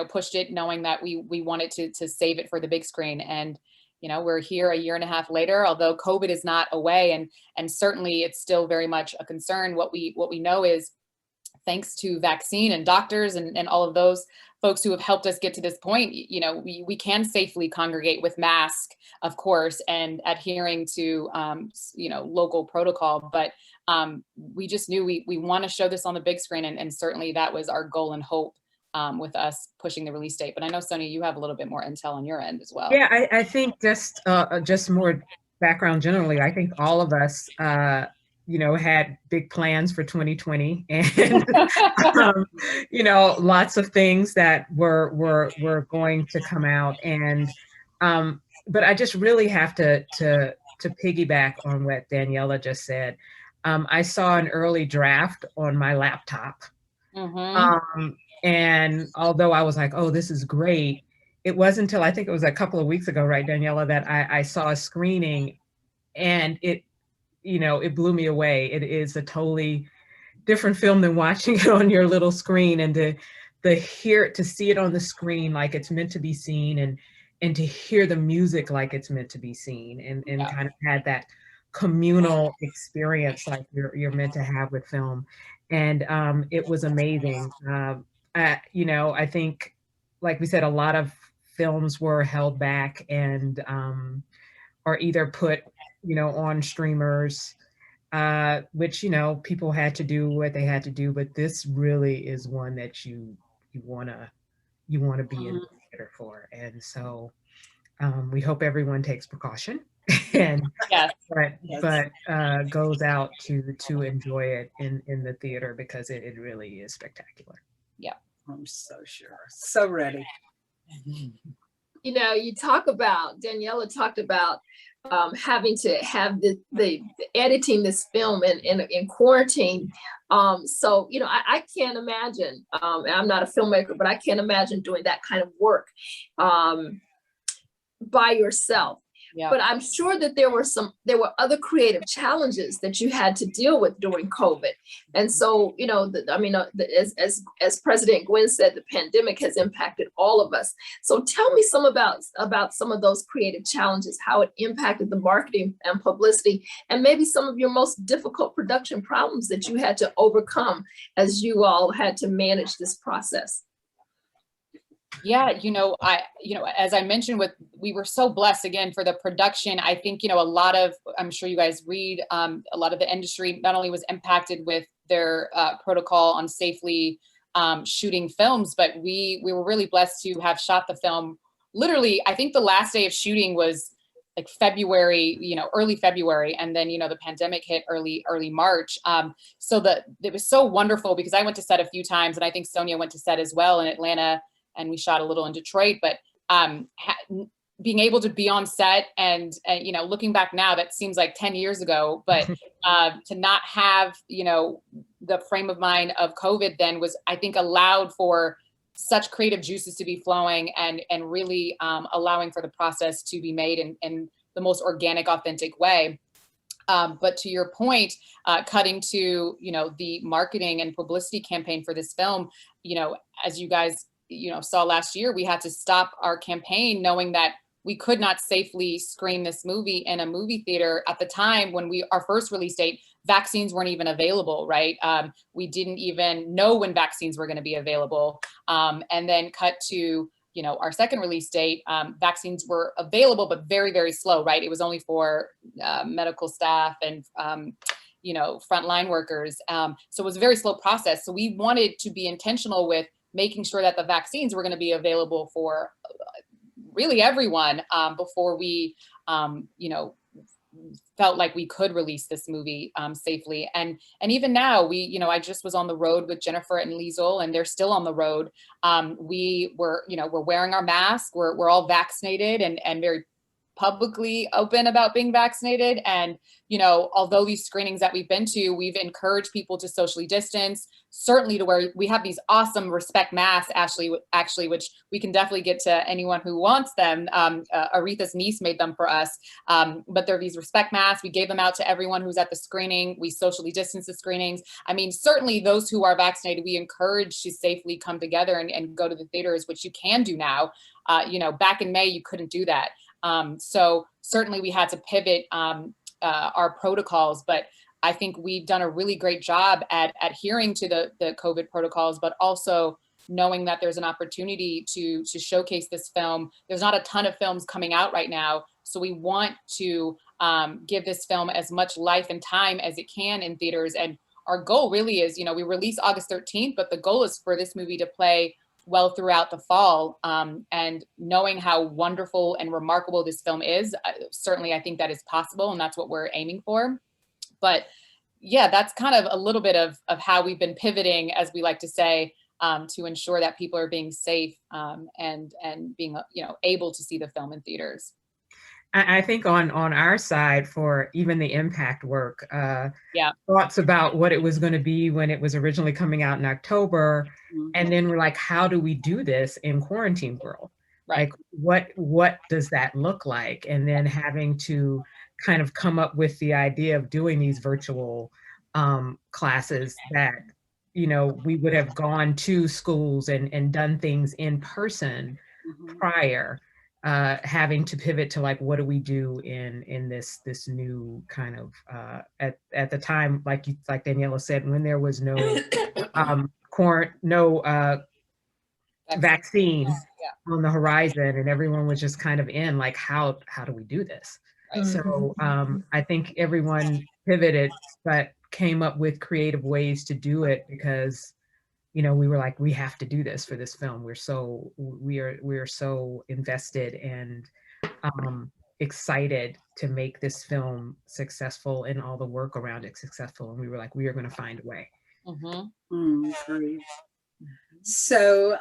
[SPEAKER 5] pushed it knowing that we wanted to save it for the big screen. And we're here a year and a half later, although COVID is not away, and certainly it's still very much a concern. What we know is, thanks to vaccine and doctors and all of those folks who have helped us get to this point, we can safely congregate with mask, of course, and adhering to, local protocol. But we just knew we want to show this on the big screen. And certainly that was our goal and hope with us pushing the release date. But I know, Sonya, you have a little bit more intel on your end as well.
[SPEAKER 4] Yeah, I think just more background generally, I think all of us, had big plans for 2020, and lots of things that were going to come out. And but I just really have to piggyback on what Daniella just said. I saw an early draft on my laptop, and although I was like, "Oh, this is great," it wasn't until I think it was a couple of weeks ago, right, Daniella, that I saw a screening, and it blew me away. It is a totally different film than watching it on your little screen, and to see it on the screen like it's meant to be seen, and to hear the music like it's meant to be seen, and kind of had that communal experience like you're meant to have with film. And it was amazing. I think, like we said, a lot of films were held back and or either put, on streamers, which, people had to do what they had to do. But this really is one that you wanna be in the theater for. And so we hope everyone takes precaution and
[SPEAKER 5] Yes.
[SPEAKER 4] but goes out to enjoy it in the theater, because it really is spectacular.
[SPEAKER 5] Yeah,
[SPEAKER 3] I'm so sure. So ready.
[SPEAKER 1] You talk about, Daniella talked about having to have the editing this film in quarantine. So, I can't imagine, and I'm not a filmmaker, but I can't imagine doing that kind of work by yourself.
[SPEAKER 5] Yeah.
[SPEAKER 1] But I'm sure that there were other creative challenges that you had to deal with during COVID. And so, as President Gwen said, the pandemic has impacted all of us. So tell me about some of those creative challenges, how it impacted the marketing and publicity, and maybe some of your most difficult production problems that you had to overcome as you all had to manage this process.
[SPEAKER 5] Yeah, as I mentioned, we were so blessed again for the production. I think, a lot of, I'm sure you guys read, a lot of the industry not only was impacted with their protocol on safely shooting films, but we were really blessed to have shot the film. Literally, I think the last day of shooting was like February, early February. And then, the pandemic hit early March. So it was so wonderful because I went to set a few times, and I think Sonya went to set as well in Atlanta, and we shot a little in Detroit, but being able to be on set and looking back now, that seems like 10 years ago, but to not have, the frame of mind of COVID then was, I think, allowed for such creative juices to be flowing and really allowing for the process to be made in the most organic, authentic way. But to your point, cutting to, the marketing and publicity campaign for this film, as you guys saw last year, we had to stop our campaign knowing that we could not safely screen this movie in a movie theater at the time when our first release date, vaccines weren't even available, right? We didn't even know when vaccines were going to be available. And then cut to, our second release date, vaccines were available, but very, very slow, right? It was only for medical staff and frontline workers. So it was a very slow process. So we wanted to be intentional with making sure that the vaccines were going to be available for really everyone before we, felt like we could release this movie safely. And even now, I just was on the road with Jennifer and Liesl, and they're still on the road. We're wearing our mask. We're all vaccinated and very publicly open about being vaccinated. And, although these screenings that we've been to, we've encouraged people to socially distance, certainly to where we have these awesome R.E.S.P.E.C.T masks, actually, which we can definitely get to anyone who wants them. Aretha's niece made them for us. But they're these R.E.S.P.E.C.T masks. We gave them out to everyone who's at the screening. We socially distance the screenings. I mean, certainly those who are vaccinated, we encourage to safely come together and go to the theaters, which you can do now. Back in May, you couldn't do that. So certainly we had to pivot our protocols, but I think we've done a really great job at adhering to the COVID protocols, but also knowing that there's an opportunity to showcase this film. There's not a ton of films coming out right now, so we want to give this film as much life and time as it can in theaters. And our goal really is, we release August 13th, but the goal is for this movie to play well throughout the fall. And knowing how wonderful and remarkable this film is, certainly I think that is possible, and that's what we're aiming for. But yeah, that's kind of a little bit of how we've been pivoting, as we like to say, to ensure that people are being safe and being able to see the film in theaters.
[SPEAKER 4] I think on our side, for even the impact work, thoughts about what it was going to be when it was originally coming out in October, and then we're like, how do we do this in quarantine world?
[SPEAKER 5] Right.
[SPEAKER 4] Like, what does that look like? And then having to kind of come up with the idea of doing these virtual classes that, we would have gone to schools and done things in person prior. having to pivot to like, what do we do in this new kind of at the time, like Daniella said, when there was no vaccine on the horizon, and everyone was just kind of in like, how do we do this? Right. So I think everyone pivoted, but came up with creative ways to do it, because we were like, we have to do this for this film. We are so invested and excited to make this film successful and all the work around it successful. And we were like, we are going to find a way.
[SPEAKER 3] Great. So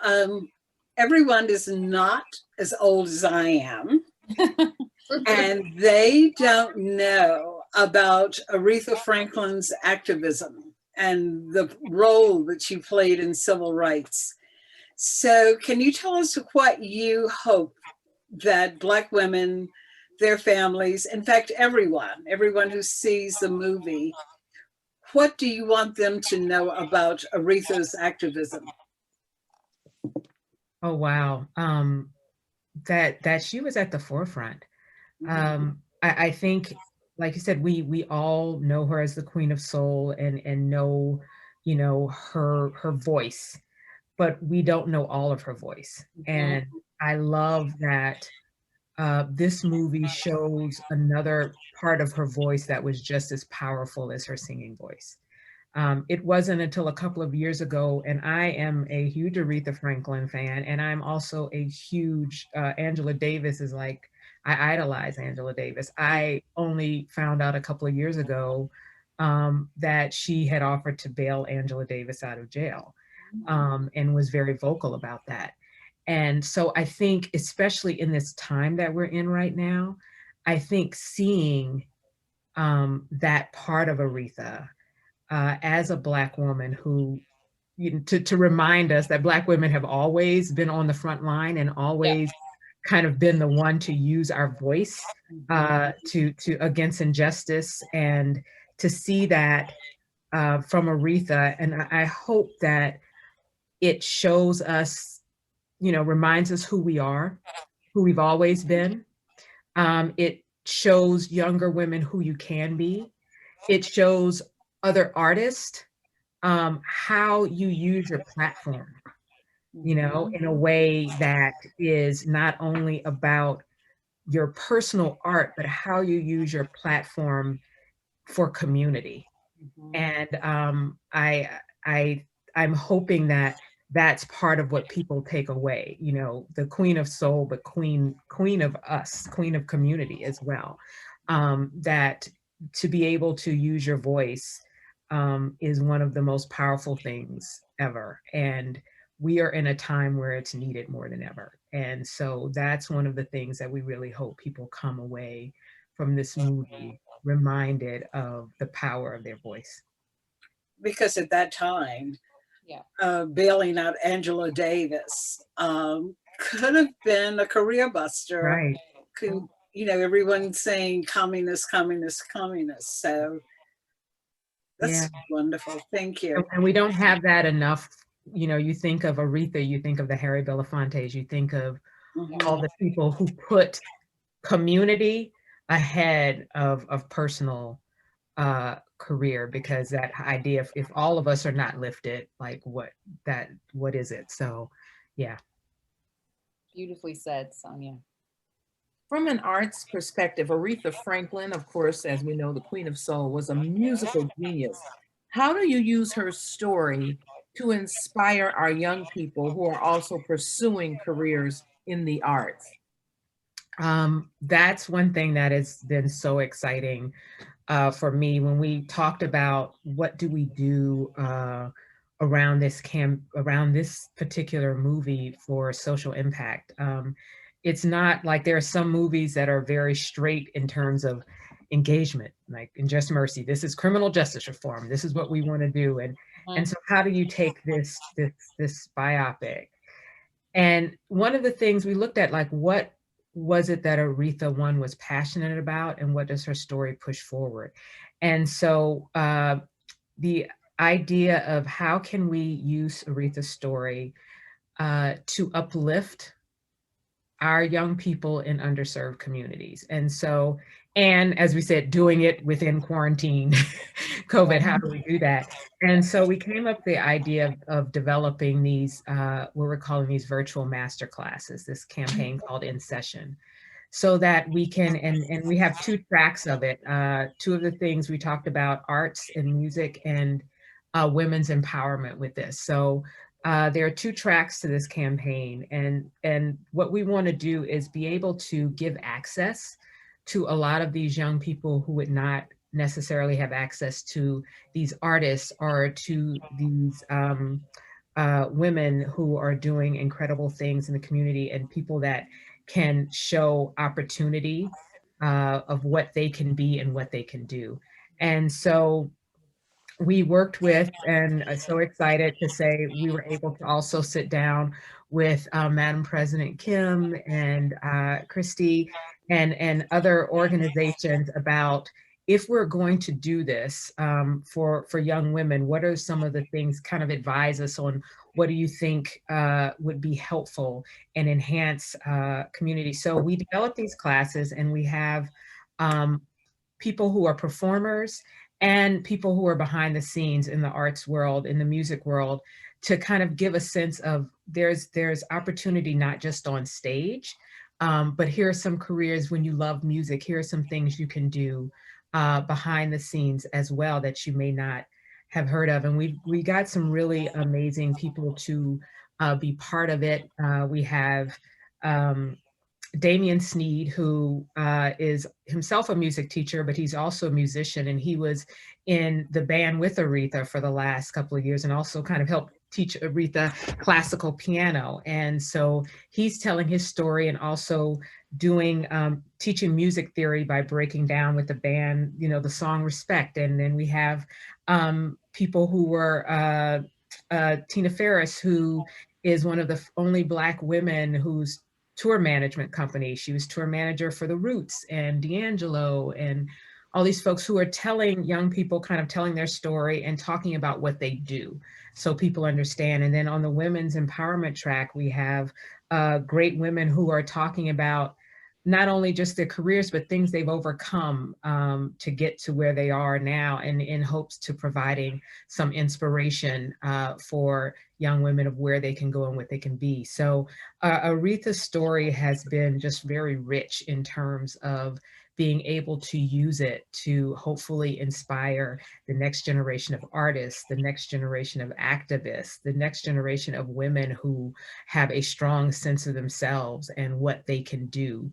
[SPEAKER 3] everyone is not as old as I am, and they don't know about Aretha Franklin's activism and the role that she played in civil rights. So can you tell us what you hope that Black women, their families, in fact, everyone who sees the movie, what do you want them to know about Aretha's activism?
[SPEAKER 4] Oh, wow. That she was at the forefront. I think, like you said, we all know her as the Queen of Soul and know, her voice, but we don't know all of her voice. And I love that this movie shows another part of her voice that was just as powerful as her singing voice. It wasn't until a couple of years ago, and I am a huge Aretha Franklin fan, and I'm also a huge Angela Davis is like, I idolize Angela Davis. I only found out a couple of years ago that she had offered to bail Angela Davis out of jail, and was very vocal about that. And so I think, especially in this time that we're in right now, I think seeing that part of Aretha as a Black woman who, to remind us that Black women have always been on the front line and always kind of been the one to use our voice to against injustice, and to see that from Aretha. And I hope that it shows us, reminds us who we are, who we've always been. It shows younger women who you can be. It shows other artists how you use your platform, in a way that is not only about your personal art, but how you use your platform for community. And I'm hoping that that's part of what people take away, the Queen of Soul, but queen of us, queen of community as well. That to be able to use your voice is one of the most powerful things ever. And we are in a time where it's needed more than ever. And so that's one of the things that we really hope people come away from this movie reminded of the power of their voice.
[SPEAKER 3] Because at that time, bailing out Angela Davis could have been a career buster.
[SPEAKER 4] Right.
[SPEAKER 3] Everyone saying communist, communist, communist. So that's wonderful. Thank you.
[SPEAKER 4] And we don't have that enough. You think of Aretha, you think of the Harry Belafontes, you think of all the people who put community ahead of personal career, because that idea, if all of us are not lifted, like what is it? So, yeah.
[SPEAKER 5] Beautifully said, Sonya.
[SPEAKER 2] From an arts perspective, Aretha Franklin, of course, as we know, the Queen of Soul, was a musical genius. How do you use her story to inspire our young people who are also pursuing careers in the arts?
[SPEAKER 4] That's one thing that has been so exciting for me when we talked about what do we do around this particular movie for social impact. It's not like there are some movies that are very straight in terms of engagement, like in Just Mercy, this is criminal justice reform, this is what we want to do. And so how do you take this biopic? And one of the things we looked at, like, what was it that Aretha, one, was passionate about, and what does her story push forward? And so the idea of how can we use Aretha's story to uplift our young people in underserved communities. And so, and as we said, doing it within quarantine, COVID, how do we do that? And so we came up with the idea of developing these, what we're calling these virtual master classes, this campaign called In Session, so that we can, and we have two tracks of it. Two of the things we talked about, arts and music, and women's empowerment with this. So there are two tracks to this campaign, and what we want to do is be able to give access to a lot of these young people who would not necessarily have access to these artists or to these women who are doing incredible things in the community, and people that can show opportunity of what they can be and what they can do. And so we worked with, and I'm so excited to say we were able to also sit down with Madam President Kim and Christy and other organizations about, if we're going to do this for young women, what are some of the things, kind of advise us on what do you think would be helpful and enhance community. So we developed these classes, and we have people who are performers and people who are behind the scenes in the arts world, in the music world, to kind of give a sense of there's opportunity not just on stage, but here are some careers when you love music, here are some things you can do behind the scenes as well that you may not have heard of. And we got some really amazing people to be part of it. We have Damian Sneed, who is himself a music teacher, but he's also a musician, and he was in the band with Aretha for the last couple of years and also kind of helped teach Aretha classical piano. And so he's telling his story and also doing teaching music theory by breaking down with the band, you know, the song R.E.S.P.E.C.T. And then we have people who were Tina Ferris, who is one of the only Black women who's tour management company. She was tour manager for The Roots and D'Angelo and all these folks who are telling young people, kind of telling their story and talking about what they do so people understand. And then on the women's empowerment track, we have great women who are talking about not only just their careers, but things they've overcome to get to where they are now, and in hopes to providing some inspiration for young women of where they can go and what they can be. So Aretha's story has been just very rich in terms of being able to use it to hopefully inspire the next generation of artists, the next generation of activists, the next generation of women who have a strong sense of themselves and what they can do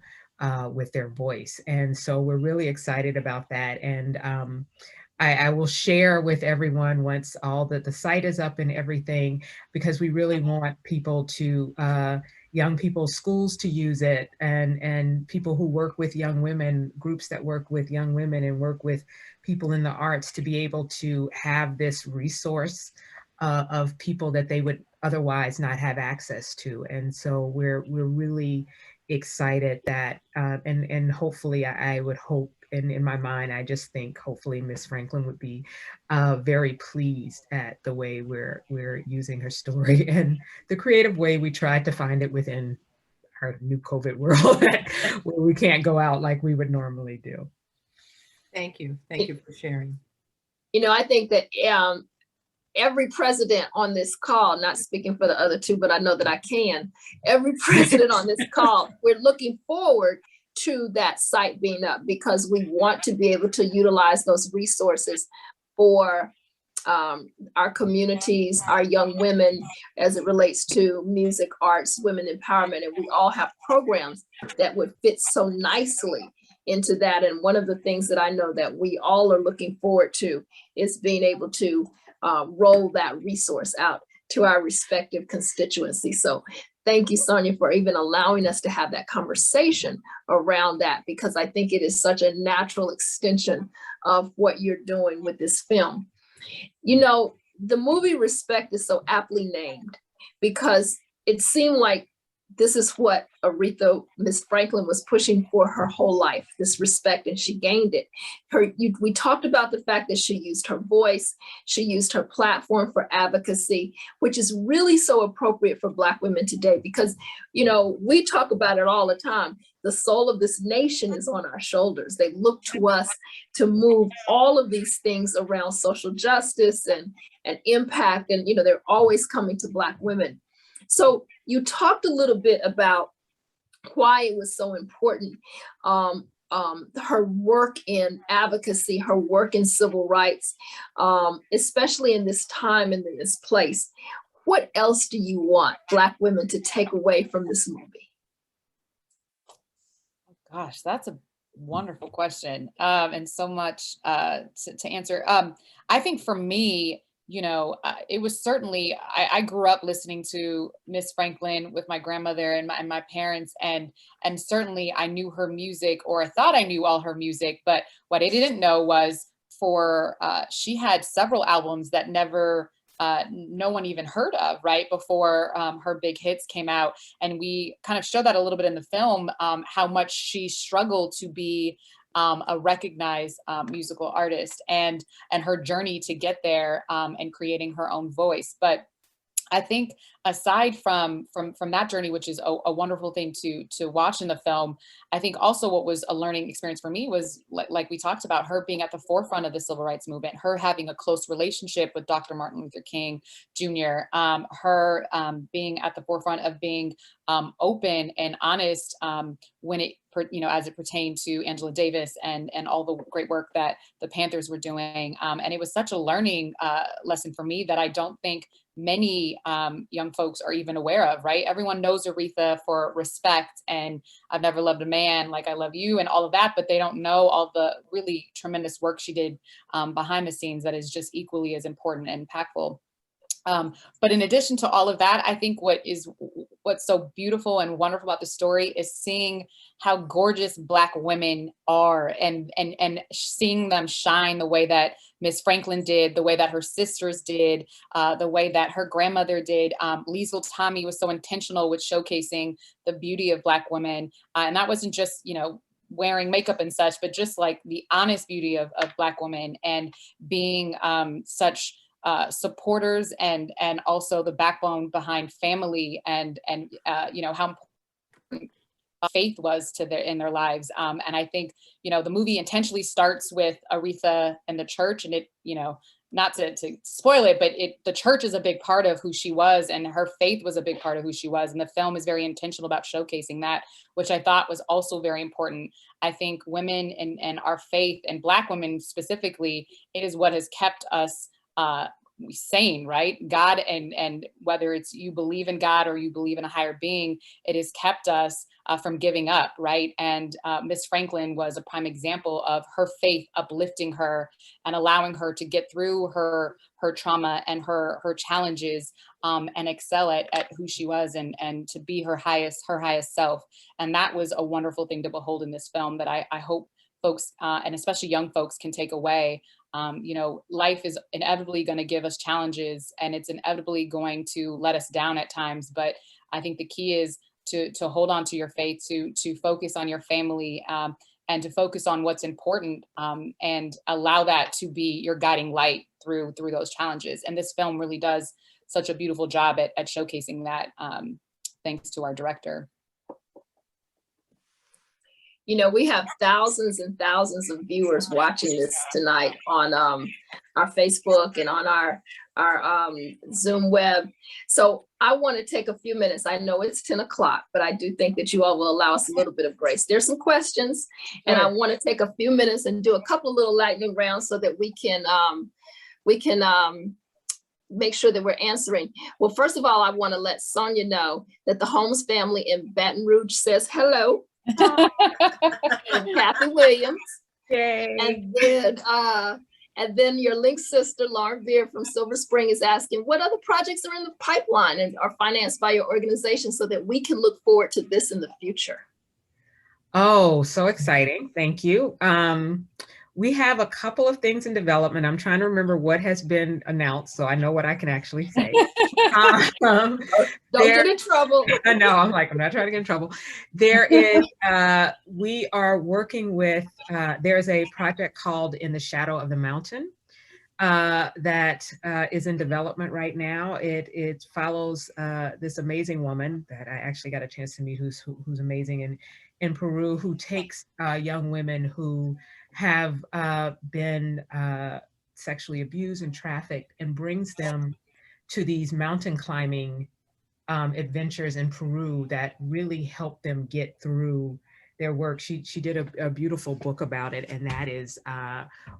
[SPEAKER 4] with their voice. And so we're really excited about that. And I will share with everyone once all that the site is up and everything, because we really want people to, young people, schools to use it, and people who work with young women, groups that work with young women and work with people in the arts, to be able to have this resource of people that they would otherwise not have access to. And so we're really excited that, and hopefully I would hope, and in my mind, I just think hopefully Miss Franklin would be very pleased at the way we're using her story and the creative way we tried to find it within our new COVID world where we can't go out like we would normally do.
[SPEAKER 2] Thank you. Thank you for sharing.
[SPEAKER 1] You know, I think that every president on this call, not speaking for the other two, but I know that I can, every president on this call, we're looking forward to that site being up, because we want to be able to utilize those resources for our communities, our young women, as it relates to music, arts, women empowerment. And we all have programs that would fit so nicely into that. And one of the things that I know that we all are looking forward to is being able to roll that resource out to our respective constituencies. So thank you, Sonya, for even allowing us to have that conversation around that, because I think it is such a natural extension of what you're doing with this film. You know, the movie R.E.S.P.E.C.T. is so aptly named because it seemed like this is what Miss Franklin was pushing for her whole life, this respect, and she gained it. We talked about the fact that she used her voice, she used her platform for advocacy, which is really so appropriate for Black women today, because, you know, we talk about it all the time. The soul of this nation is on our shoulders. They look to us to move all of these things around social justice and impact, and, you know, they're always coming to Black women. So you talked a little bit about why it was so important, her work in advocacy, her work in civil rights, especially in this time and in this place. What else do you want Black women to take away from this movie?
[SPEAKER 5] Oh, gosh, that's a wonderful question, and so much to answer. I think for me, you know, it was certainly, I grew up listening to Miss Franklin with my grandmother and my parents, and certainly I knew her music, or I thought I knew all her music, but what I didn't know was she had several albums that no one even heard of, right, before her big hits came out. And we kind of show that a little bit in the film, how much she struggled to be a recognized musical artist, and her journey to get there, and creating her own voice. But I think aside from that journey, which is a wonderful thing to watch in the film, I think also what was a learning experience for me was, like we talked about, her being at the forefront of the civil rights movement, her having a close relationship with Dr. Martin Luther King Jr., her being at the forefront of being open and honest when it, you know, as it pertained to Angela Davis and all the great work that the Panthers were doing. And it was such a learning lesson for me that I don't think many young folks are even aware of, right? Everyone knows Aretha for Respect and I've Never Loved a Man Like I Love You and all of that, but they don't know all the really tremendous work she did behind the scenes that is just equally as important and impactful. But in addition to all of that, I think what's so beautiful and wonderful about the story is seeing how gorgeous Black women are, and seeing them shine the way that Miss Franklin did, the way that her sisters did, the way that her grandmother did. Liesl Tommy was so intentional with showcasing the beauty of Black women, and that wasn't just, you know, wearing makeup and such, but just like the honest beauty of Black women, and being such supporters, and also the backbone behind family, and you know, how important faith was in their lives. And I think, you know, the movie intentionally starts with Aretha and the church, and it, you know, not to spoil it, but the church is a big part of who she was, and her faith was a big part of who she was. And the film is very intentional about showcasing that, which I thought was also very important. I think women and our faith, and Black women specifically, it is what has kept us sane, right? God, and whether it's you believe in God or you believe in a higher being, it has kept us from giving up, right? And Miss Franklin was a prime example of her faith uplifting her and allowing her to get through her trauma and her challenges, and excel at who she was, and to be her highest self. And that was a wonderful thing to behold in this film that I hope folks, and especially young folks, can take away. You know, life is inevitably going to give us challenges, and it's inevitably going to let us down at times. But I think the key is to hold on to your faith, to focus on your family, and to focus on what's important, and allow that to be your guiding light through those challenges. And this film really does such a beautiful job at showcasing that, thanks to our director.
[SPEAKER 1] You know, we have thousands and thousands of viewers watching this tonight on our Facebook and on our Zoom web. So I want to take a few minutes. I know it's 10 o'clock, but I do think that you all will allow us a little bit of grace. There's some questions, and I want to take a few minutes and do a couple of little lightning rounds so that we can make sure that we're answering. Well, first of all, I want to let Sonya know that the Holmes family in Baton Rouge says hello. Kathy Williams. Yay. And then your link sister, Lauren Veer from Silver Spring, is asking, what other projects are in the pipeline and are financed by your organization so that we can look forward to this in the future?
[SPEAKER 4] Oh, so exciting. Thank you. we have a couple of things in development. I'm trying to remember what has been announced, so I know what I can actually say.
[SPEAKER 1] Don't get in trouble.
[SPEAKER 4] I know, I'm not trying to get in trouble. There is, we are working with, there's a project called In the Shadow of the Mountain that is in development right now. It follows this amazing woman that I actually got a chance to meet who's amazing in Peru, who takes young women who have been sexually abused and trafficked and brings them to these mountain climbing adventures in Peru that really help them get through their work. She did a beautiful book about it, and that is,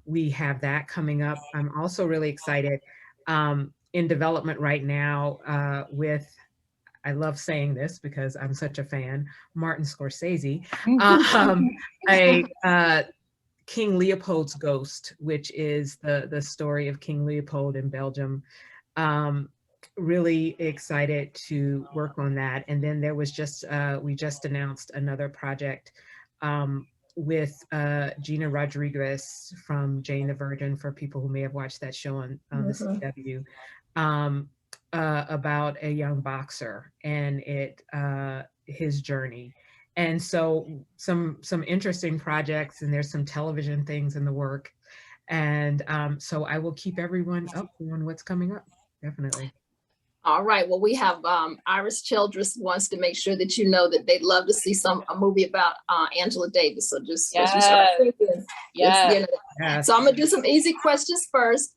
[SPEAKER 4] we have that coming up. I'm also really excited in development right now with, I love saying this because I'm such a fan, Martin Scorsese, King Leopold's Ghost, which is the story of King Leopold in Belgium. Really excited to work on that. And then there was just, we just announced another project with Gina Rodriguez from Jane the Virgin, for people who may have watched that show on the CW, about a young boxer and his journey. And so some interesting projects, and there's some television things in the work. And so I will keep everyone up on what's coming up, definitely.
[SPEAKER 1] All right. Well, we have Iris Childress wants to make sure that you know that they'd love to see a movie about Angela Davis. So just as you start thinking, So I'm gonna do some easy questions first.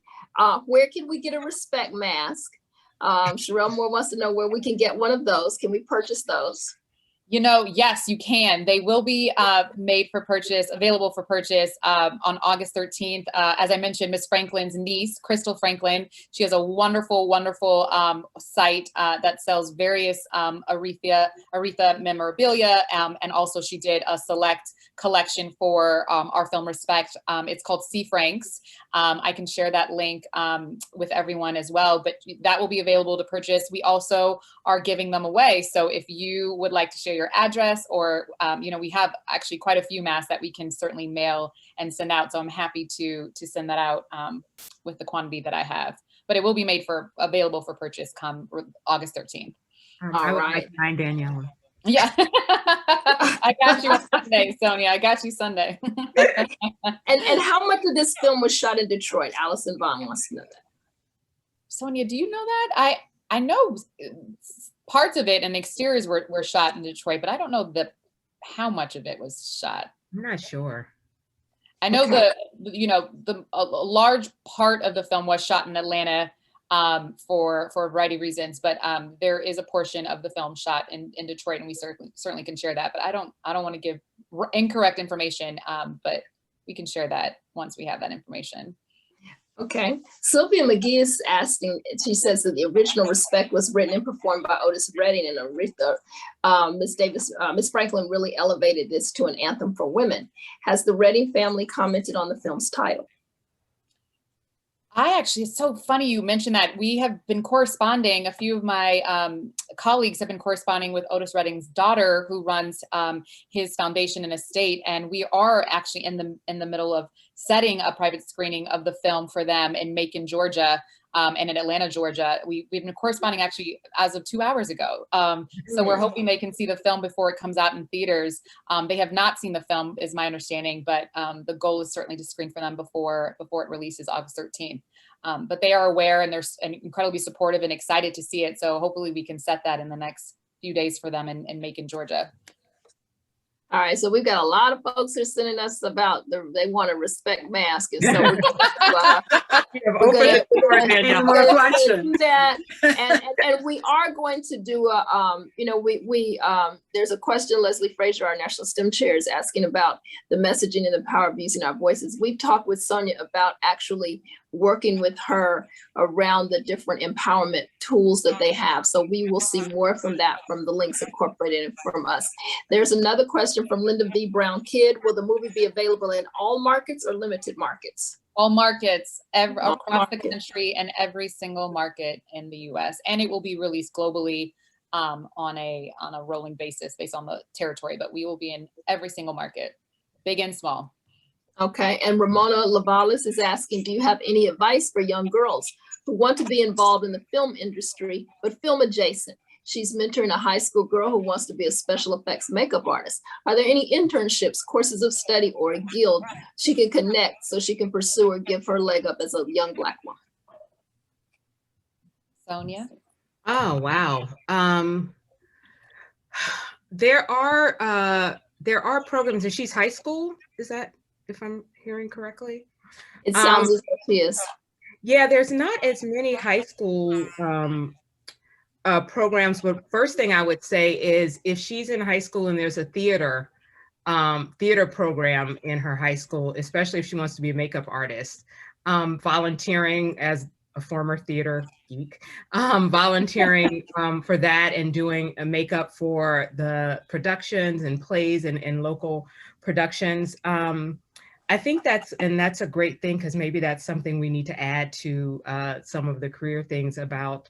[SPEAKER 1] Where can we get a Respect mask? Sherelle Moore wants to know where we can get one of those. Can we purchase those?
[SPEAKER 5] You know, yes, you can. They will be made for purchase, available for purchase on August 13th. As I mentioned, Miss Franklin's niece, Crystal Franklin, she has a wonderful, wonderful site that sells various Aretha memorabilia. And also she did a select collection for our film Respect. It's called C. Franks. I can share that link with everyone as well, but that will be available to purchase. We also are giving them away. So if you would like to share your address, or you know, we have actually quite a few masks that we can certainly mail and send out. So I'm happy to send that out with the quantity that I have. But it will be made available for purchase come August 13th.
[SPEAKER 4] All right. Like Daniella.
[SPEAKER 5] Yeah, I got you Sunday, Sonia. I got you Sunday.
[SPEAKER 1] And how much of this film was shot in Detroit? Allison Vaughn wants to know that.
[SPEAKER 5] Sonia, do you know that? I know parts of it and exteriors were shot in Detroit, but I don't know how much of it was shot.
[SPEAKER 4] I'm not sure.
[SPEAKER 5] I know a large part of the film was shot in Atlanta for a variety of reasons, but there is a portion of the film shot in Detroit, and we certainly can share that. But I don't want to give incorrect information, but we can share that once we have that information.
[SPEAKER 1] Okay. Sylvia McGee is asking, she says that the original Respect was written and performed by Otis Redding and Aretha. Miss Franklin really elevated this to an anthem for women. Has the Redding family commented on the film's title?
[SPEAKER 5] It's so funny you mentioned that. We have been corresponding, a few of my colleagues have been corresponding with Otis Redding's daughter, who runs his foundation and estate. And we are actually in the middle of setting a private screening of the film for them in Macon, Georgia, and in Atlanta, Georgia. We've been corresponding actually as of 2 hours ago. So we're hoping they can see the film before it comes out in theaters. They have not seen the film, is my understanding, but the goal is certainly to screen for them before it releases August 13th. But they are aware, and they're incredibly supportive and excited to see it. So hopefully we can set that in the next few days for them in Macon, Georgia.
[SPEAKER 1] All right, so we've got a lot of folks who are sending us about they want a Respect mask, and so we're going to do that. And we are going to do a there's a question Leslie Frazier, our National STEM Chair, is asking about the messaging and the power of using our voices. We've talked with Sonya about actually working with her around the different empowerment tools that they have. So we will see more from that from the Links Incorporated and from us. There's another question from Linda V. Brown Kidd. Will the movie be available in all markets or limited markets?
[SPEAKER 5] All markets across the country and every single market in the US. And it will be released globally on a rolling basis based on the territory, but we will be in every single market, big and small.
[SPEAKER 1] Okay, and Ramona Lavalis is asking, do you have any advice for young girls who want to be involved in the film industry, but film adjacent? She's mentoring a high school girl who wants to be a special effects makeup artist. Are there any internships, courses of study, or a guild she can connect so she can pursue or give her leg up as a young Black woman?
[SPEAKER 5] Sonya?
[SPEAKER 4] Oh, wow. There are programs, and she's high school. Is that, if I'm hearing correctly?
[SPEAKER 1] It sounds as if she is.
[SPEAKER 4] Yeah, there's not as many high school programs, but first thing I would say is if she's in high school and there's a theater program in her high school, especially if she wants to be a makeup artist, volunteering as a former theater geek, volunteering for that and doing a makeup for the productions and plays and local productions. I think that's a great thing, because maybe that's something we need to add to some of the career things about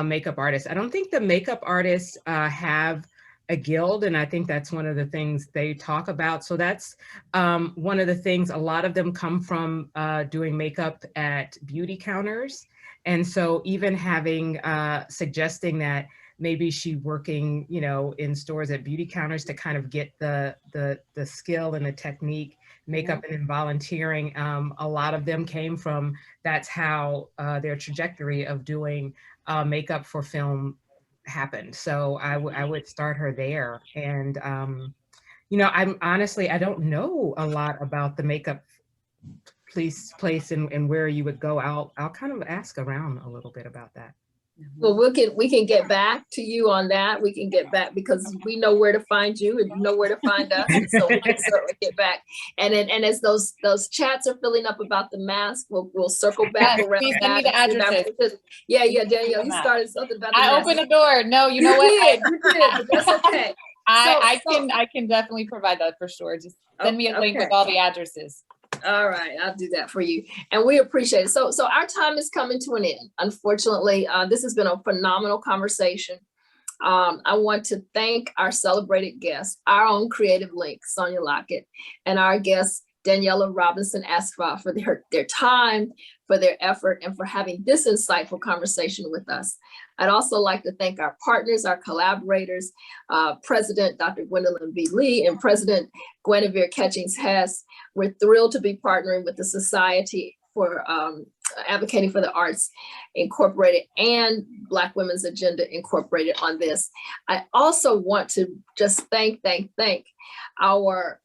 [SPEAKER 4] makeup artists. I don't think the makeup artists have a guild, and I think that's one of the things they talk about. So that's one of the things. A lot of them come from doing makeup at beauty counters, and so even having suggesting that maybe she working, you know, in stores at beauty counters to kind of get the skill and the technique, makeup and volunteering. A lot of them came from, that's how their trajectory of doing makeup for film happened. So I would start her there. And, you know, I don't know a lot about the makeup place and where you would go. I'll kind of ask around a little bit about that.
[SPEAKER 1] Well, we can get back to you on that. We can get back, because we know where to find you and you know where to find us. So we can certainly get back. And as those chats are filling up about the mask, we'll circle back around
[SPEAKER 5] please
[SPEAKER 1] that.
[SPEAKER 5] send me the addresses.
[SPEAKER 1] Yeah, Danielle, you started something about the
[SPEAKER 5] I
[SPEAKER 1] mask.
[SPEAKER 5] opened the door. No, you know what?
[SPEAKER 1] You did, but that's okay.
[SPEAKER 5] I can definitely provide that for sure. Just send me a link with all the addresses.
[SPEAKER 1] All right, I'll do that for you. And we appreciate it. So our time is coming to an end. Unfortunately, this has been a phenomenal conversation. I want to thank our celebrated guest, our own creative link, Sonya Lockett, and our guest, Daniella Robinson-Asfaw, for their time, for their effort, and for having this insightful conversation with us. I'd also like to thank our partners, our collaborators, President Dr. Gwendolyn B. Lee and President Gwainevere Catchings Hess. We're thrilled to be partnering with the Society for Advocating for the Arts Incorporated and Black Women's Agenda Incorporated on this. I also want to just thank our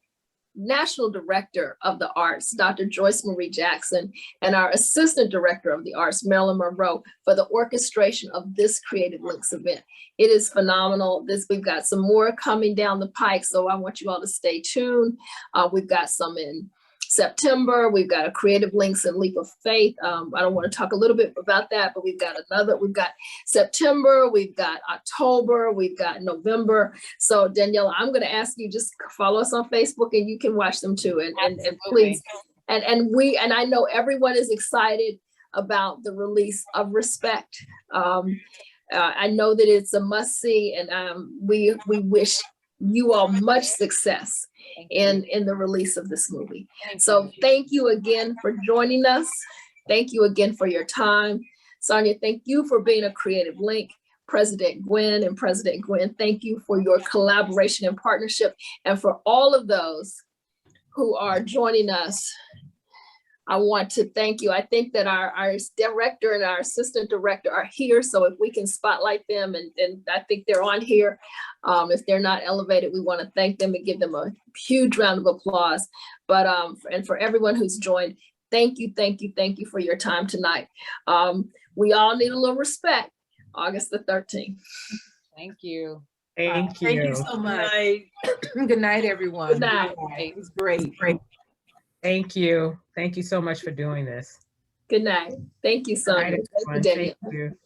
[SPEAKER 1] National Director of the Arts, Dr. Joyce Marie Jackson, and our Assistant Director of the Arts, Marilyn Monroe, for the orchestration of this Creative Links event. It is phenomenal. We've got some more coming down the pike, so I want you all to stay tuned. We've got some in September. We've got a Creative Links and Leap of Faith. I don't want to talk a little bit about that, but we've got September, we've got October, we've got November. So Daniela, I'm going to ask you, just follow us on Facebook and you can watch them too. And please, and I know everyone is excited about the release of R.E.S.P.E.C.T. I know that it's a must see, and we wish you all much success in the release of this movie. So thank you again for joining us. Thank you again for your time. Sonya, thank you for being a creative link. President Gwen and President Gwen, thank you for your collaboration and partnership. And for all of those who are joining us, I want to thank you. I think that our director and our assistant director are here. So if we can spotlight them, and I think they're on here. If they're not elevated, we want to thank them and give them a huge round of applause. But and for everyone who's joined, thank you for your time tonight. We all need a little respect. August the 13th.
[SPEAKER 5] Thank you.
[SPEAKER 2] Thank you so much. Good night, everyone.
[SPEAKER 1] Good night.
[SPEAKER 2] It was great.
[SPEAKER 4] Thank you. Thank you so much for doing this.
[SPEAKER 1] Good night. Thank you, Sonya.
[SPEAKER 4] Thank you.